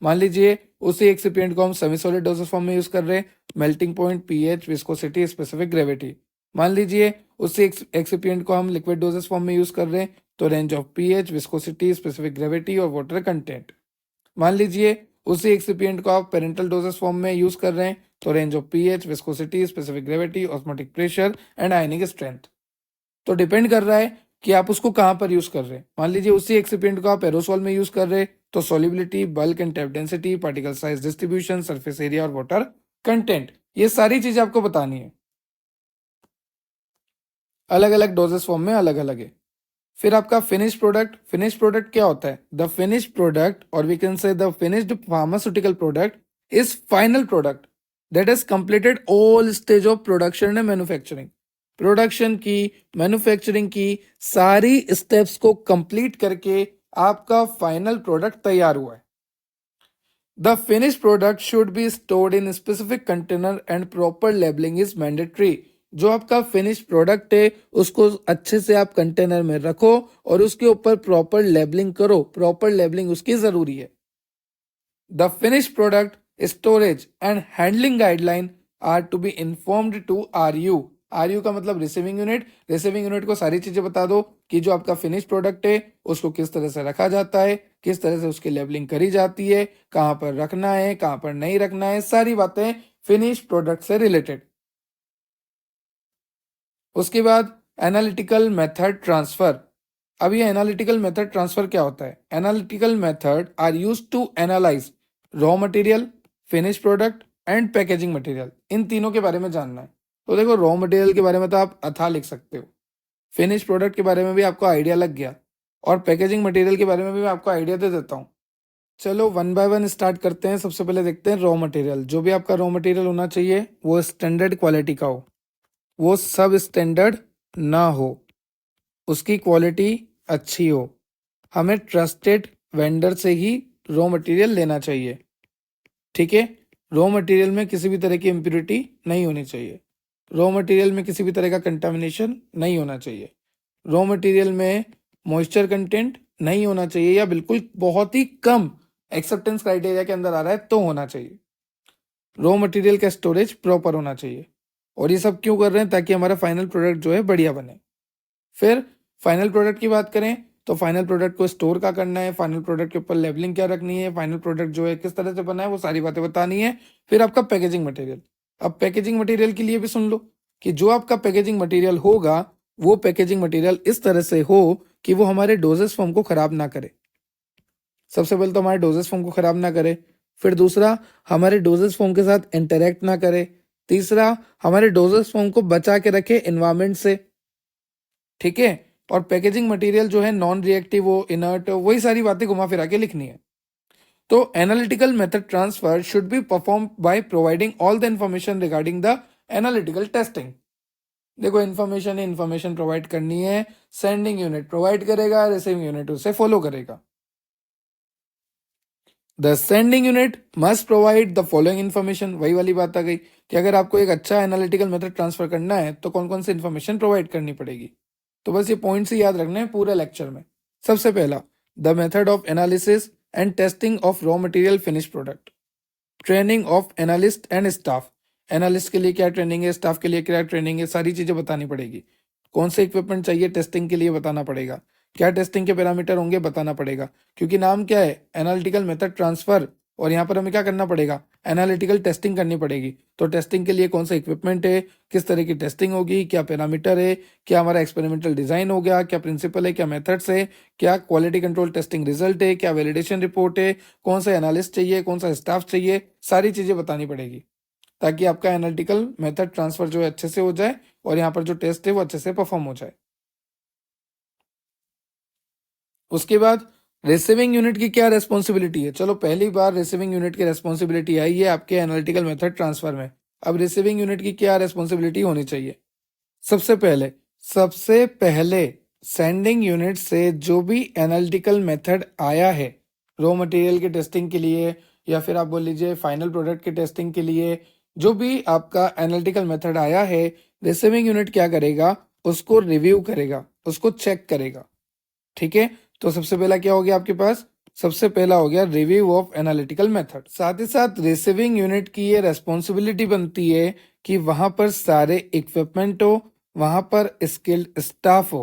A: मान लीजिए उसी एक्सिपिएंट को हम सेमी सॉलिड डोजेस फॉर्म में यूज कर रहे हैं, melting point, pH, viscosity, specific gravity. मान लीजिए उसी एक्सिपिएंट को हम लिक्विड डोजेस फॉर्म में यूज कर रहे हैं, तो range of pH, viscosity, specific gravity और वाटर कंटेंट। मान लीजिए उसी एक्सिपिएंट को आप पेरेंटल डोजेस फॉर्म में यूज कर रहे हैं, तो range of pH, viscosity, specific gravity, osmotic pressure and ionic strength. तो डिपेंड कर रहा है कि आप उसको कहां पर यूज कर रहे हैं। मान लीजिए उसी एक्सिपिएंट को आप एरोसोल में यूज कर रहे हैं, तो solubility, bulk and tap density, particle size distribution, surface area और वाटर कंटेंट, ये सारी चीजें आपको बतानी है। अलग अलग डोजेस फॉर्म में अलग अलग है। फिर आपका फिनिश प्रोडक्ट, फिनिश प्रोडक्ट क्या होता है, द फिनिश प्रोडक्ट और we can say the finished pharmaceutical product is final product that has completed all stage of production and manufacturing. Production की, मैन्युफैक्चरिंग की सारी स्टेप्स को कंप्लीट करके आपका फाइनल प्रोडक्ट तैयार हुआ है। The finish product should be stored in specific container and proper labelling is mandatory. जो आपका फिनिश प्रोडक्ट है उसको अच्छे से आप कंटेनर में रखो और उसके ऊपर प्रॉपर लेबलिंग करो, प्रॉपर लेबलिंग उसकी जरूरी है। The finish product storage and handling guideline are to be informed to RU. RU का मतलब रिसीविंग यूनिट, रिसीविंग यूनिट को सारी चीजें बता दो कि जो आपका फिनिश प्रोडक्ट है उसको किस तरह से रखा जाता है, किस तरह से उसकी लेबलिंग करी जाती है, कहां पर रखना है, कहां पर नहीं रखना है, सारी बातें फिनिश प्रोडक्ट से रिलेटेड। उसके बाद एनालिटिकल मेथड ट्रांसफर। अब ये एनालिटिकल मेथड ट्रांसफर क्या होता है, analytical method are used to analyze raw material, finish product and packaging material, इन तीनों के बारे में जानना है। तो देखो रॉ मटेरियल के बारे में तो आप अथा लिख सकते हो, फिनिश प्रोडक्ट के बारे में भी आपको आइडिया लग गया, और पैकेजिंग मटेरियल के बारे में भी मैं आपको आइडिया दे देता हूँ। चलो वन बाय वन स्टार्ट करते हैं। सबसे पहले देखते हैं रॉ मटेरियल। जो भी आपका रॉ मटेरियल होना चाहिए वो स्टैंडर्ड क्वालिटी का हो, वो सब स्टैंडर्ड ना हो, उसकी क्वालिटी अच्छी हो। हमें ट्रस्टेड वेंडर से ही रॉ मटेरियल लेना चाहिए, ठीक है। रॉ मटेरियल में किसी भी तरह की इम्प्योरिटी नहीं होनी चाहिए, रॉ मटेरियल में किसी भी तरह का कंटामिनेशन नहीं होना चाहिए, रॉ मटेरियल में मॉइस्चर कंटेंट नहीं होना चाहिए, या बिल्कुल बहुत ही कम एक्सेप्टेंस क्राइटेरिया के अंदर आ रहा है तो होना चाहिए। रॉ मटेरियल का स्टोरेज प्रॉपर होना चाहिए। और ये सब क्यों कर रहे हैं? ताकि हमारा फाइनल प्रोडक्ट जो है बढ़िया बने। फिर फाइनल प्रोडक्ट की बात करें तो फाइनल प्रोडक्ट को स्टोर क्या करना है, फाइनल प्रोडक्ट के ऊपर लेबलिंग क्या रखनी है, फाइनल प्रोडक्ट जो है किस तरह से बना है, वो सारी बातें बतानी है। फिर आपका पैकेजिंग मटेरियल। अब पैकेजिंग मटेरियल के लिए भी सुन लो कि जो आपका पैकेजिंग मटेरियल होगा वो पैकेजिंग मटेरियल इस तरह से हो कि वो हमारे डोजेस फॉर्म को खराब ना करे। सबसे पहले तो हमारे डोजेस फॉर्म को खराब ना करे, फिर दूसरा हमारे डोजेस फॉर्म के साथ इंटरेक्ट ना करे, तीसरा हमारे डोजेस फॉर्म को बचा के रखे एनवायरमेंट से, ठीक है। और पैकेजिंग मटेरियल जो है नॉन रिएक्टिव हो, इनर्ट हो, वही सारी बातें घुमा फिरा के लिखनी है। तो analytical method transfer should be perform by providing all the information regarding the analytical testing. देखो इन्फॉर्मेशन प्रोवाइड करनी है, सेंडिंग यूनिट प्रोवाइड करेगा, रिसीविंग यूनिट उसे फॉलो करेगा। The sending unit must provide the following information. वही वाली बात आ गई कि अगर आपको एक अच्छा एनालिटिकल मेथड ट्रांसफर करना है तो कौन कौन सी इन्फॉर्मेशन प्रोवाइड करनी पड़ेगी। तो बस ये पॉइंट्स ही याद रखने हैं पूरे लेक्चर में। सबसे पहला, the method of analysis and testing of raw material finish product, training of analyst and staff. Analyst के लिए क्या ट्रेनिंग है, स्टाफ के लिए क्या ट्रेनिंग है, सारी चीजें बतानी पड़ेगी। कौन से इक्विपमेंट चाहिए टेस्टिंग के लिए बताना पड़ेगा, क्या टेस्टिंग के पैरामीटर होंगे बताना पड़ेगा, क्योंकि नाम क्या है, एनालिटिकल मेथड ट्रांसफर, और यहाँ पर हमें क्या करना पड़ेगा, एनालिटिकल टेस्टिंग करनी पड़ेगी। तो टेस्टिंग के लिए कौन सा इक्विपमेंट है, किस तरह की टेस्टिंग होगी, क्या पैरामीटर है, क्या हमारा एक्सपेरिमेंटल डिजाइन हो गया, क्या प्रिंसिपल है, क्या मेथड्स है, क्या क्वालिटी कंट्रोल टेस्टिंग रिजल्ट है, क्या वैलिडेशन रिपोर्ट है, कौन सा एनालिस्ट चाहिए, कौन सा स्टाफ चाहिए, सारी चीजें बतानी पड़ेगी, ताकि आपका एनालिटिकल मेथड ट्रांसफर जो है अच्छे से हो जाए और यहाँ पर जो टेस्ट है वो अच्छे से परफॉर्म हो जाए। उसके बाद रिसीविंग यूनिट की क्या रेस्पॉन्सिबिलिटी है। चलो पहली बार रिसीविंग यूनिट की रेस्पॉन्सिबिलिटी आई है आपके एनालिटिकल मेथड ट्रांसफर में। अब रिसीविंग यूनिट की क्या रेस्पॉन्सिबिलिटी होनी चाहिए। सबसे पहले सेंडिंग यूनिट से जो भी एनालिटिकल मेथड आया है रॉ मटेरियल के टेस्टिंग के लिए, या फिर आप बोल लीजिए फाइनल प्रोडक्ट के टेस्टिंग के लिए, जो भी आपका एनालिटिकल मेथड आया है, रिसीविंग यूनिट क्या करेगा, उसको रिव्यू करेगा, उसको चेक करेगा, ठीक है। तो सबसे पहला क्या हो गया आपके पास, सबसे पहला हो गया रिव्यू ऑफ एनालिटिकल मेथड। साथ ही साथ रिसीविंग यूनिट की ये रेस्पॉन्सिबिलिटी बनती है कि वहां पर सारे इक्विपमेंट हो, वहां पर स्किल्ड स्टाफ हो।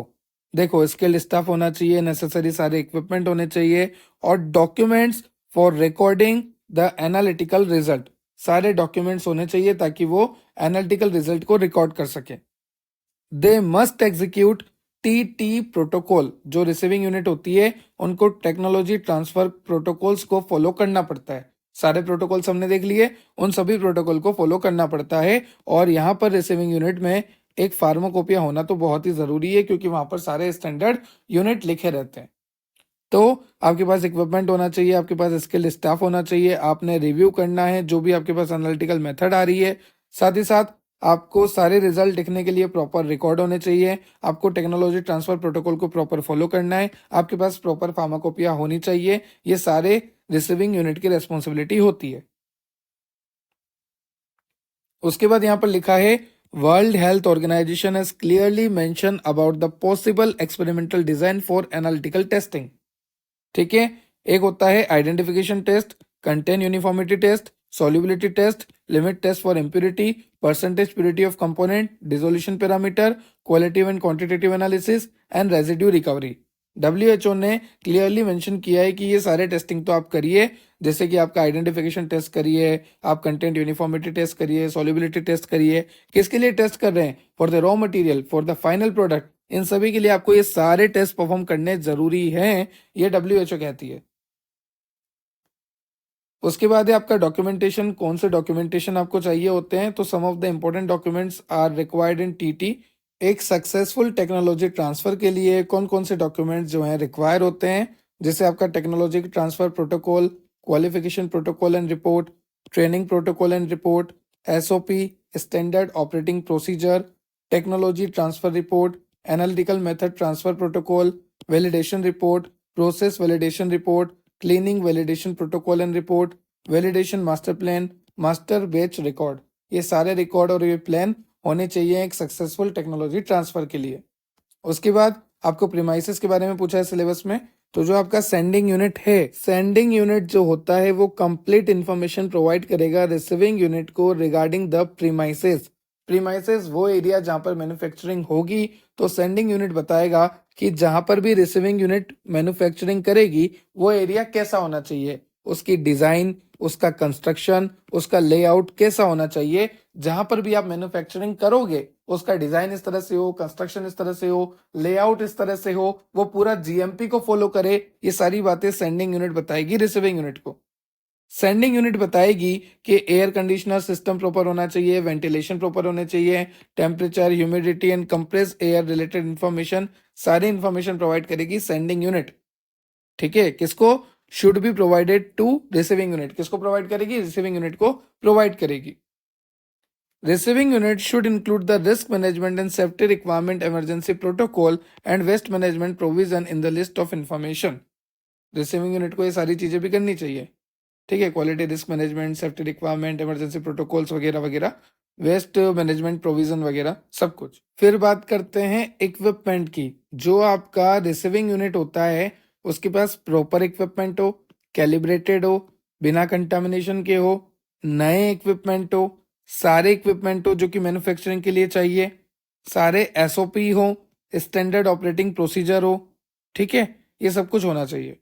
A: देखो स्किल्ड स्टाफ होना चाहिए, नेसेसरी सारे इक्विपमेंट होने चाहिए, और documents for recording the analytical result, सारे डॉक्यूमेंट्स होने चाहिए ताकि वो एनालिटिकल रिजल्ट को रिकॉर्ड कर सके। They must execute T protocol. जो रिसीविंग यूनिट होती है उनको टेक्नोलॉजी ट्रांसफर प्रोटोकॉल्स को फॉलो करना पड़ता है। सारे प्रोटोकॉल्स हमने देख लिए, उन सभी प्रोटोकॉल को फॉलो करना पड़ता है। और यहाँ पर रिसीविंग यूनिट में एक फार्माकोपिया होना तो बहुत ही जरूरी है, क्योंकि वहां पर सारे स्टैंडर्ड यूनिट लिखे रहते हैं। तो आपके पास इक्विपमेंट होना चाहिए, आपके पास स्किल्ड स्टाफ होना चाहिए, आपने रिव्यू करना है जो भी आपके पास एनालिटिकल मेथड आ रही है। साथ ही साथ आपको सारे रिजल्ट लिखने के लिए प्रॉपर रिकॉर्ड होने चाहिए, आपको टेक्नोलॉजी ट्रांसफर प्रोटोकॉल को प्रॉपर फॉलो करना है, आपके पास प्रॉपर फार्माकोपिया होनी चाहिए। ये सारे रिसीविंग यूनिट की रेस्पॉन्सिबिलिटी होती है। उसके बाद यहाँ पर लिखा है world health organisation has clearly mention about the possible experimental design for analytical testing, ठीक है। एक होता है identification test, content uniformity test, solubility test, limit test for impurity, percentage purity of component, dissolution parameter, qualitative and quantitative analysis and residue recovery. WHO ने clearly mention किया है कि ये सारे टेस्टिंग तो आप करिए, जैसे कि आपका आइडेंटिफिकेशन टेस्ट करिए, आप कंटेंट यूनिफॉर्मिटी टेस्ट करिए, सॉल्युबिलिटी टेस्ट करिए। किसके लिए टेस्ट कर रहे हैं, for the raw material, for the final product. इन सभी के लिए आपको ये सारे टेस्ट परफॉर्म करने जरूरी हैं, ये WHO कहती है। उसके बाद है आपका डॉक्यूमेंटेशन। कौन से डॉक्यूमेंटेशन आपको चाहिए होते हैं? तो some of the important documents are required in TT. एक सक्सेसफुल टेक्नोलॉजी ट्रांसफर के लिए कौन कौन से डॉक्यूमेंट्स जो हैं रिक्वायर होते हैं? जैसे आपका technology transfer protocol, qualification protocol and report, training protocol and report, SOP standard operating procedure, technology transfer report, analytical method transfer protocol, validation report, process validation report, cleaning validation protocol and report, validation master plan, master batch record. ये सारे record और ये plan होने चाहिए एक successful technology transfer के लिए। उसके बाद आपको प्रीमाइसेस के बारे में पूछा है सिलेबस में। तो जो आपका सेंडिंग यूनिट है, सेंडिंग यूनिट जो होता है वो कंप्लीट इंफॉर्मेशन प्रोवाइड करेगा रिसीविंग यूनिट को रिगार्डिंग द प्रीमाइसेस। प्रीमाइसेस वो एरिया जहां पर मैन्युफैक्चरिंग होगी, तो सेंडिंग यूनिट बताएगा कि जहां पर भी रिसीविंग यूनिट मैन्युफैक्चरिंग करेगी वो एरिया कैसा होना चाहिए, उसकी डिजाइन, उसका कंस्ट्रक्शन, उसका लेआउट कैसा होना चाहिए। जहां पर भी आप मैन्युफैक्चरिंग करोगे उसका डिजाइन इस तरह से हो, कंस्ट्रक्शन इस तरह से हो, लेआउट इस तरह से हो, वो पूरा जीएमपी को फॉलो करे। ये सारी बातें सेंडिंग यूनिट बताएगी रिसीविंग यूनिट को। सेंडिंग यूनिट बताएगी कि एयर कंडीशनर सिस्टम प्रॉपर होना चाहिए, वेंटिलेशन प्रॉपर होने चाहिए, temperature, humidity and compress air related information, सारी इंफॉर्मेशन प्रोवाइड करेगी सेंडिंग यूनिट। ठीक है, किसको? Should be provided to receiving unit. किसको प्रोवाइड करेगी? रिसीविंग यूनिट को प्रोवाइड करेगी। Receiving unit should include the risk management and safety requirement emergency protocol and waste management provision in the list of information. Receiving unit को ये सारी चीजें भी करनी चाहिए। ठीक है, quality, risk management, safety requirement, emergency protocols वगैरह वगैरह, वेस्ट मैनेजमेंट प्रोविजन वगैरह सब कुछ। फिर बात करते हैं इक्विपमेंट की। जो आपका रिसीविंग यूनिट होता है उसके पास प्रॉपर इक्विपमेंट हो, कैलिब्रेटेड हो, बिना कंटामिनेशन के हो, नए इक्विपमेंट हो, सारे इक्विपमेंट हो जो कि मैन्युफैक्चरिंग के लिए चाहिए, सारे एसओपी हो, स्टैंडर्ड ऑपरेटिंग प्रोसीजर हो। ठीक है, ये सब कुछ होना चाहिए,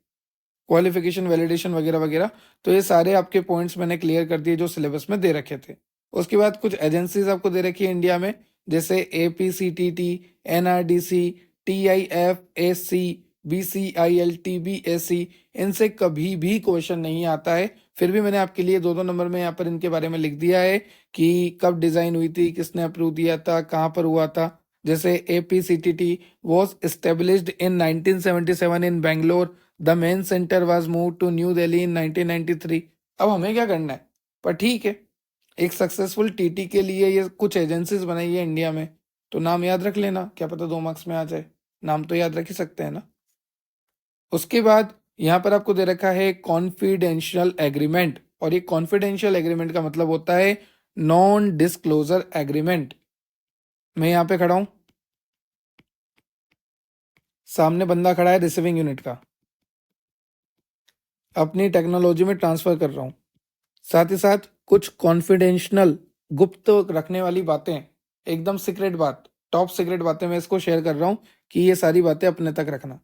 A: क्वालिफिकेशन, वैलिडेशन वगैरह वगैरह। तो ये सारे आपके पॉइंट्स मैंने क्लियर कर दिए जो सिलेबस में दे रखे थे। उसके बाद कुछ एजेंसीज आपको दे रखी है इंडिया में, जैसे एपीसीटीटी, एनआरडीसी, टीआईएफ, एससी, बीसीआईएल, टीबीएससी। इनसे कभी भी क्वेश्चन नहीं आता है, फिर भी मैंने आपके लिए 2-2 नंबर में यहाँ पर इनके बारे में लिख दिया है कि कब डिजाइन हुई थी, किसने अप्रूव दिया था, कहाँ पर हुआ था। जैसे APCTT was established in 1977 in Bangalore. The main centre was move to New Delhi in 1993। अब हमें क्या करना है, पर ठीक है, एक सक्सेसफुल टीटी के लिए ये कुछ एजेंसीज बनाई है इंडिया में, तो नाम याद रख लेना, क्या पता 2 मार्क्स में आ जाए। नाम तो याद रख ही सकते हैं ना। उसके बाद यहाँ पर आपको दे रखा है कॉन्फिडेंशियल एग्रीमेंट, और ये कॉन्फिडेंशियल एग्रीमेंट का मतलब होता है नॉन डिस्क्लोजर एग्रीमेंट। मैं यहाँ पे खड़ा हूं, सामने बंदा खड़ा है रिसीविंग यूनिट का, अपनी टेक्नोलॉजी में ट्रांसफर कर रहा हूं, साथ ही साथ कुछ कॉन्फिडेंशियल, गुप्त रखने वाली बातें, एकदम सीक्रेट बात, टॉप सीक्रेट बातें मैं इसको शेयर कर रहा हूं कि ये सारी बातें अपने तक रखना।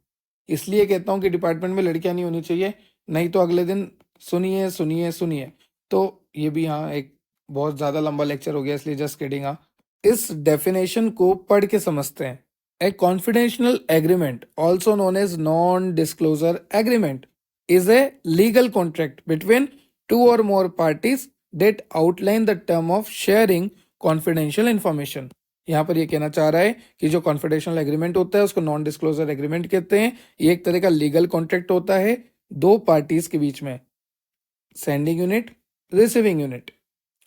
A: इसलिए कहता हूं कि डिपार्टमेंट में लड़कियां नहीं होनी चाहिए, नहीं तो अगले दिन सुनिए सुनिए सुनिए। तो ये भी हाँ एक बहुत ज्यादा लंबा लेक्चर हो गया, इसलिए जस्ट किडिंग। हाँ, इस डेफिनेशन को पढ़ के समझते हैं। A confidential agreement, also known as non disclosure agreement, is a legal contract between two or more parties that outline the term of sharing confidential information। यहाँ पर ये कहना चाह रहा है कि जो कॉन्फिडेंशियल एग्रीमेंट होता है उसको नॉन डिस्क्लोजर एग्रीमेंट कहते हैं। ये एक तरह का लीगल कॉन्ट्रैक्ट होता है दो पार्टीज के बीच में, सेंडिंग यूनिट, रिसीविंग यूनिट,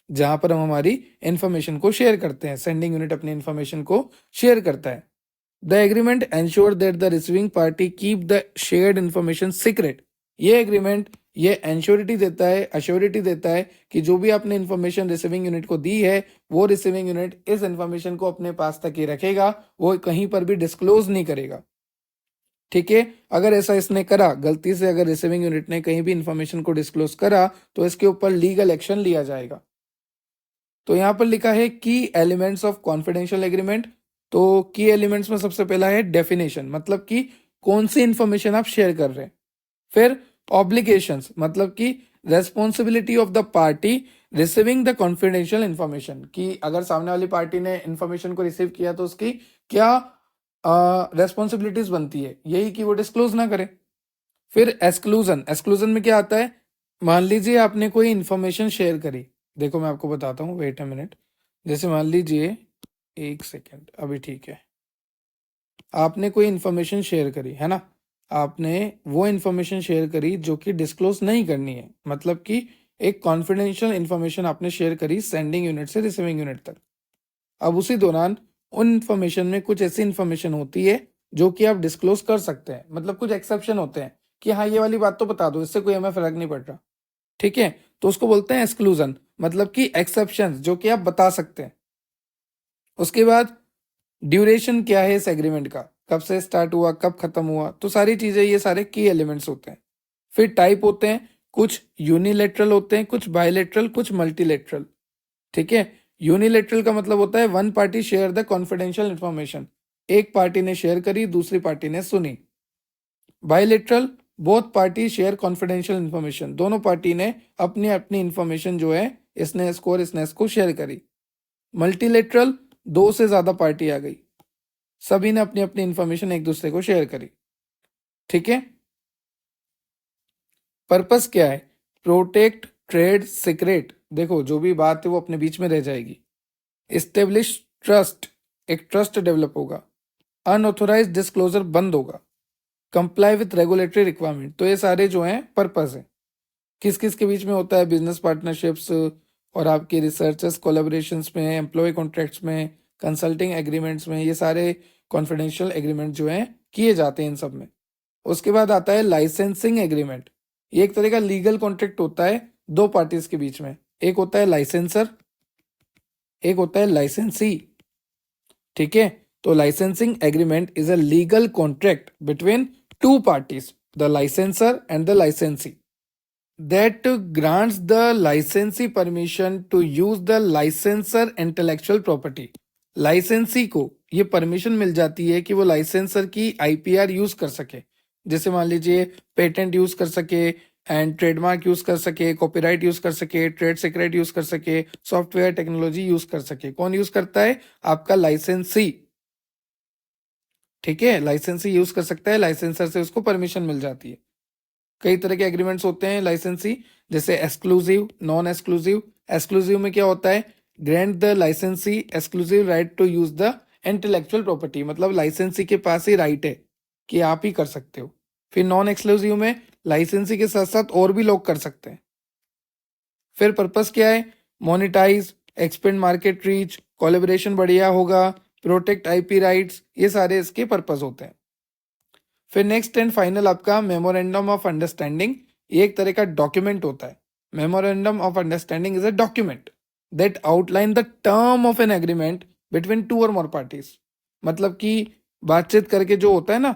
A: जहां पर हम हमारी इंफॉर्मेशन को शेयर करते हैं। सेंडिंग यूनिट अपनी इंफॉर्मेशन को शेयर करता है। The agreement ensure that the receiving party keep the shared information secret. ये एग्रीमेंट ये एंश्योरिटी देता है, अश्योरिटी देता है कि जो भी आपने इंफॉर्मेशन रिसीविंग यूनिट को दी है वो रिसीविंग यूनिट इस इंफॉर्मेशन को अपने पास तक ही रखेगा, वो कहीं पर भी डिस्क्लोज नहीं करेगा। ठीक है, अगर ऐसा इसने करा, गलती से अगर रिसीविंग यूनिट ने कहीं भी इंफॉर्मेशन को डिस्क्लोज करा तो इसके ऊपर लीगल एक्शन लिया जाएगा। तो यहां पर लिखा है की एलिमेंट्स ऑफ कॉन्फिडेंशियल एग्रीमेंट। तो की एलिमेंट्स में सबसे पहला है डेफिनेशन, मतलब कि कौन सी इंफॉर्मेशन आप शेयर कर रहे हैं। फिर ऑब्लिगेशंस, मतलब कि responsibility of the party receiving the confidential information, कि अगर सामने वाली पार्टी ने इंफॉर्मेशन को रिसीव किया तो उसकी क्या रेस्पॉन्सिबिलिटीज बनती है, यही कि वो डिस्क्लोज ना करे। फिर एक्सक्लूजन, एक्सक्लूजन में क्या आता है, मान लीजिए आपने कोई इन्फॉर्मेशन शेयर करी, देखो मैं आपको बताता हूँ, वेट अ मिनट। जैसे मान लीजिए, एक सेकेंड, अभी ठीक है। आपने कोई इन्फॉर्मेशन शेयर करी है ना, आपने वो इन्फॉर्मेशन शेयर करी जो कि डिस्क्लोज नहीं करनी है, मतलब कि एक कॉन्फिडेंशियल इन्फॉर्मेशन आपने शेयर करी सेंडिंग यूनिट से रिसीविंग यूनिट तक। अब उसी दौरान उन इन्फॉर्मेशन में कुछ ऐसी इन्फॉर्मेशन होती है जो कि आप डिस्क्लोज कर सकते हैं, मतलब कुछ एक्सेप्शन होते हैं कि हाँ ये वाली बात तो बता दो, इससे कोई हमें फर्क नहीं पड़ रहा, ठीक है। तो उसको बोलते हैं एक्सक्लूजन, मतलब कि एक्सेप्शन जो कि आप बता सकते हैं। उसके बाद ड्यूरेशन क्या है इस एग्रीमेंट का, कब से स्टार्ट हुआ कब खत्म हुआ, तो सारी चीजें, ये सारे की एलिमेंट्स होते हैं। फिर टाइप होते हैं, कुछ यूनिलेटरल होते हैं, कुछ बायलेटरल, कुछ मल्टीलेटरल, ठीक है। यूनिलेटरल का मतलब होता है one party share the confidential information, एक पार्टी ने शेयर करी दूसरी पार्टी ने सुनी। Bilateral, both party share confidential information, दोनों पार्टी ने अपनी अपनी इंफॉर्मेशन जो है, इसने इसको और इसने इसको शेयर करी। मल्टीलेटरल, दो से ज्यादा पार्टी आ गई, सभी ने अपनी अपनी इंफॉर्मेशन एक दूसरे को शेयर करी, ठीक है। पर्पस क्या है, प्रोटेक्ट ट्रेड सीक्रेट, देखो जो भी बात है वो अपने बीच में रह जाएगी। एस्टेब्लिश ट्रस्ट, एक ट्रस्ट डेवलप होगा। अनऑथोराइज डिस्क्लोजर बंद होगा। कंप्लाई विथ रेगुलेटरी रिक्वायरमेंट, तो ये सारे जो हैं पर्पस है। किस किस के बीच में होता है, बिजनेस पार्टनरशिप्स और आपके रिसर्चर्स कोलेबोरेशंस में, एम्प्लॉय कॉन्ट्रैक्ट्स में, कंसल्टिंग एग्रीमेंट्स में, ये सारे कॉन्फिडेंशियल एग्रीमेंट जो हैं किए जाते हैं इन सब में। उसके बाद आता है लाइसेंसिंग एग्रीमेंट, ये एक तरह का लीगल कॉन्ट्रैक्ट होता है दो पार्टीज के बीच में। एक होता है लाइसेंसर, एक होता है लाइसेंसी, ठीक है। तो licensing agreement is a legal contract between two parties, the licensor and the लाइसेंसी, that grants the licensee permission to use the licensor intellectual property। लाइसेंसी को ये परमिशन मिल जाती है कि वो लाइसेंसर की आईपीआर यूज कर सके, जैसे मान लीजिए पेटेंट यूज कर सके, एंड ट्रेडमार्क यूज कर सके, कॉपीराइट यूज कर सके, ट्रेड सीक्रेट यूज कर सके, सॉफ्टवेयर टेक्नोलॉजी यूज कर सके। कौन यूज करता है, आपका लाइसेंसी, ठीक है। लाइसेंसी यूज कर सकता है, लाइसेंसर से उसको परमिशन मिल जाती है। कई तरह के एग्रीमेंट्स होते हैं लाइसेंसी, जैसे एक्सक्लूसिव, नॉन एक्सक्लूसिव। एक्सक्लूसिव में क्या होता है, grant the licensee exclusive right to use the intellectual property, मतलब लाइसेंसी के पास ही राइट है कि आप ही कर सकते हो। फिर नॉन एक्सक्लूसिव में लाइसेंसी के साथ साथ और भी लोग कर सकते हैं। फिर पर्पस क्या है, monetise, expand market reach, collaboration बढ़िया होगा, प्रोटेक्ट आईपी राइट्स, ये सारे इसके पर्पस होते हैं। फिर नेक्स्ट एंड फाइनल आपका मेमोरेंडम ऑफ अंडरस्टैंडिंग, ये एक तरह का डॉक्यूमेंट होता है। Memorandum of understanding is a document that outline the term of an agreement between two और मोर पार्टीज, मतलब कि बातचीत करके जो होता है ना,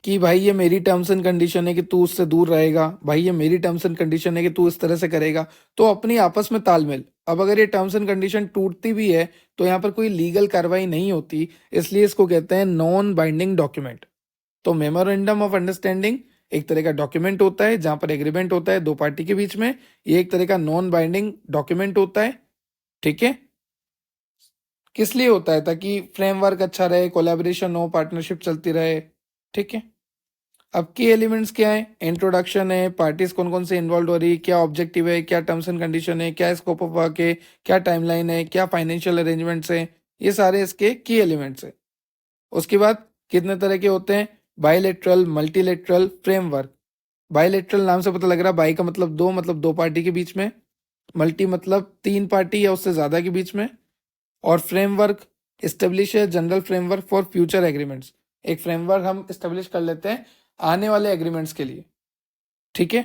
A: कि भाई ये मेरी टर्म्स एंड कंडीशन है कि तू उससे दूर रहेगा, भाई ये मेरी टर्म्स एंड कंडीशन है कि तू इस तरह से करेगा, तो अपनी आपस में तालमेल। अब अगर ये टर्म्स एंड कंडीशन टूटती भी है तो यहाँ पर कोई लीगल कार्रवाई नहीं होती, इसलिए इसको कहते हैं नॉन बाइंडिंग डॉक्यूमेंट। तो मेमोरेंडम ऑफ अंडरस्टैंडिंग एक तरह का डॉक्यूमेंट होता है जहां पर एग्रीमेंट होता है दो पार्टी के बीच में, ये एक तरह का नॉन बाइंडिंग डॉक्यूमेंट होता है, ठीक है। किस लिए होता है, ताकि फ्रेमवर्क अच्छा रहे, कोलैबोरेशन हो, पार्टनरशिप चलती रहे, ठीक है। अब की एलिमेंट्स क्या है, इंट्रोडक्शन है, पार्टीज कौन कौन से इन्वॉल्व हो रही है, क्या ऑब्जेक्टिव है, क्या टर्म्स एंड कंडीशन है, क्या स्कोप ऑफ वर्क है, क्या टाइमलाइन है, क्या फाइनेंशियल अरेंजमेंट्स है, ये सारे इसके की एलिमेंट्स है। उसके बाद कितने तरह के होते हैं, बायलेटरल, मल्टीलेटरल, फ्रेमवर्क। बायलेटरल नाम से पता लग रहा है, बाई का मतलब दो, मतलब दो पार्टी के बीच में, मल्टी मतलब तीन पार्टी या उससे ज्यादा के बीच में, और फ्रेमवर्क इस्टेब्लिश है general framework for future agreements, एक फ्रेमवर्क हम इस्टेब्लिश कर लेते हैं आने वाले एग्रीमेंट्स के लिए, ठीक है।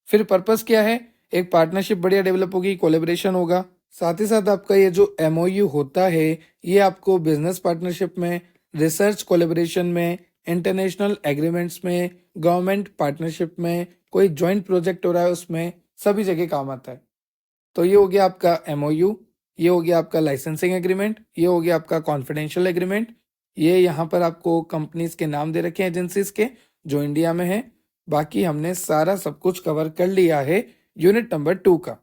A: फिर पर्पस क्या है, एक पार्टनरशिप बढ़िया डेवलप होगी, कोलेबोरेशन होगा। साथ ही साथ आपका ये जो एमओयू होता है, ये आपको बिजनेस पार्टनरशिप में, रिसर्च कोलेबोरेशन में, इंटरनेशनल एग्रीमेंट्स में, गवर्नमेंट पार्टनरशिप में, कोई जॉइंट प्रोजेक्ट हो रहा है उसमें, सभी जगह काम आता है। तो ये हो गया आपका एमओयू, ये हो गया आपका लाइसेंसिंग एग्रीमेंट, ये हो गया आपका कॉन्फिडेंशियल एग्रीमेंट। ये यहाँ पर आपको कंपनीज के नाम दे रखे हैं एजेंसीज के जो इंडिया में है। बाकी हमने सारा सब कुछ कवर कर लिया है यूनिट नंबर 2 का।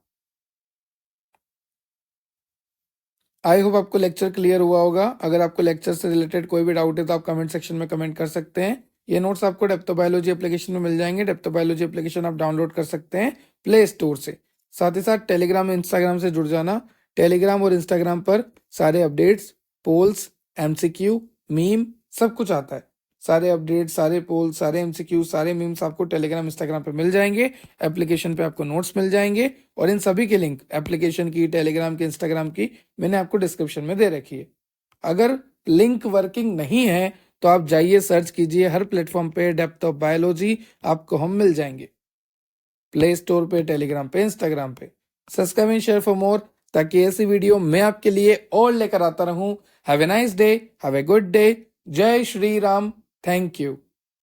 A: आई होप आपको लेक्चर क्लियर हुआ होगा। अगर आपको लेक्चर से रिलेटेड कोई भी डाउट है तो आप कमेंट सेक्शन में कमेंट कर सकते हैं। ये नोट्स आपको डेप्थ ऑफ बायोलॉजी एप्लीकेशन में मिल जाएंगे। डेप्थ ऑफ बायोलॉजी एप्लीकेशन आप डाउनलोड कर सकते हैं प्ले स्टोर से। साथ ही साथ टेलीग्राम इंस्टाग्राम से जुड़ जाना। टेलीग्राम और इंस्टाग्राम पर सारे अपडेट्स, पोल्स, एमसीक्यू, मीम सब कुछ आता है। सारे अपडेट, सारे पोल्स, सारे एमसीक्यू, सारे मीम्स आपको टेलीग्राम इंस्टाग्राम पे मिल जाएंगे। एप्लीकेशन पे आपको नोट्स मिल जाएंगे और इन सभी की लिंक एप्लीकेशन की, टेलीग्राम की, इंस्टाग्राम की मैंने आपको डिस्क्रिप्शन में दे रखी है। अगर लिंक वर्किंग नहीं है तो आप जाइए, सर्च कीजिए हर प्लेटफॉर्म पे डेप्थ ऑफ बायोलॉजी, आपको हम मिल जाएंगे प्ले स्टोर पे, टेलीग्राम पे, इंस्टाग्राम पे। Subscribe and share for more, ताकि ऐसी वीडियो मैं आपके लिए और लेकर आता रहूं। Have a nice day, have a good day. जय श्री राम। Thank you.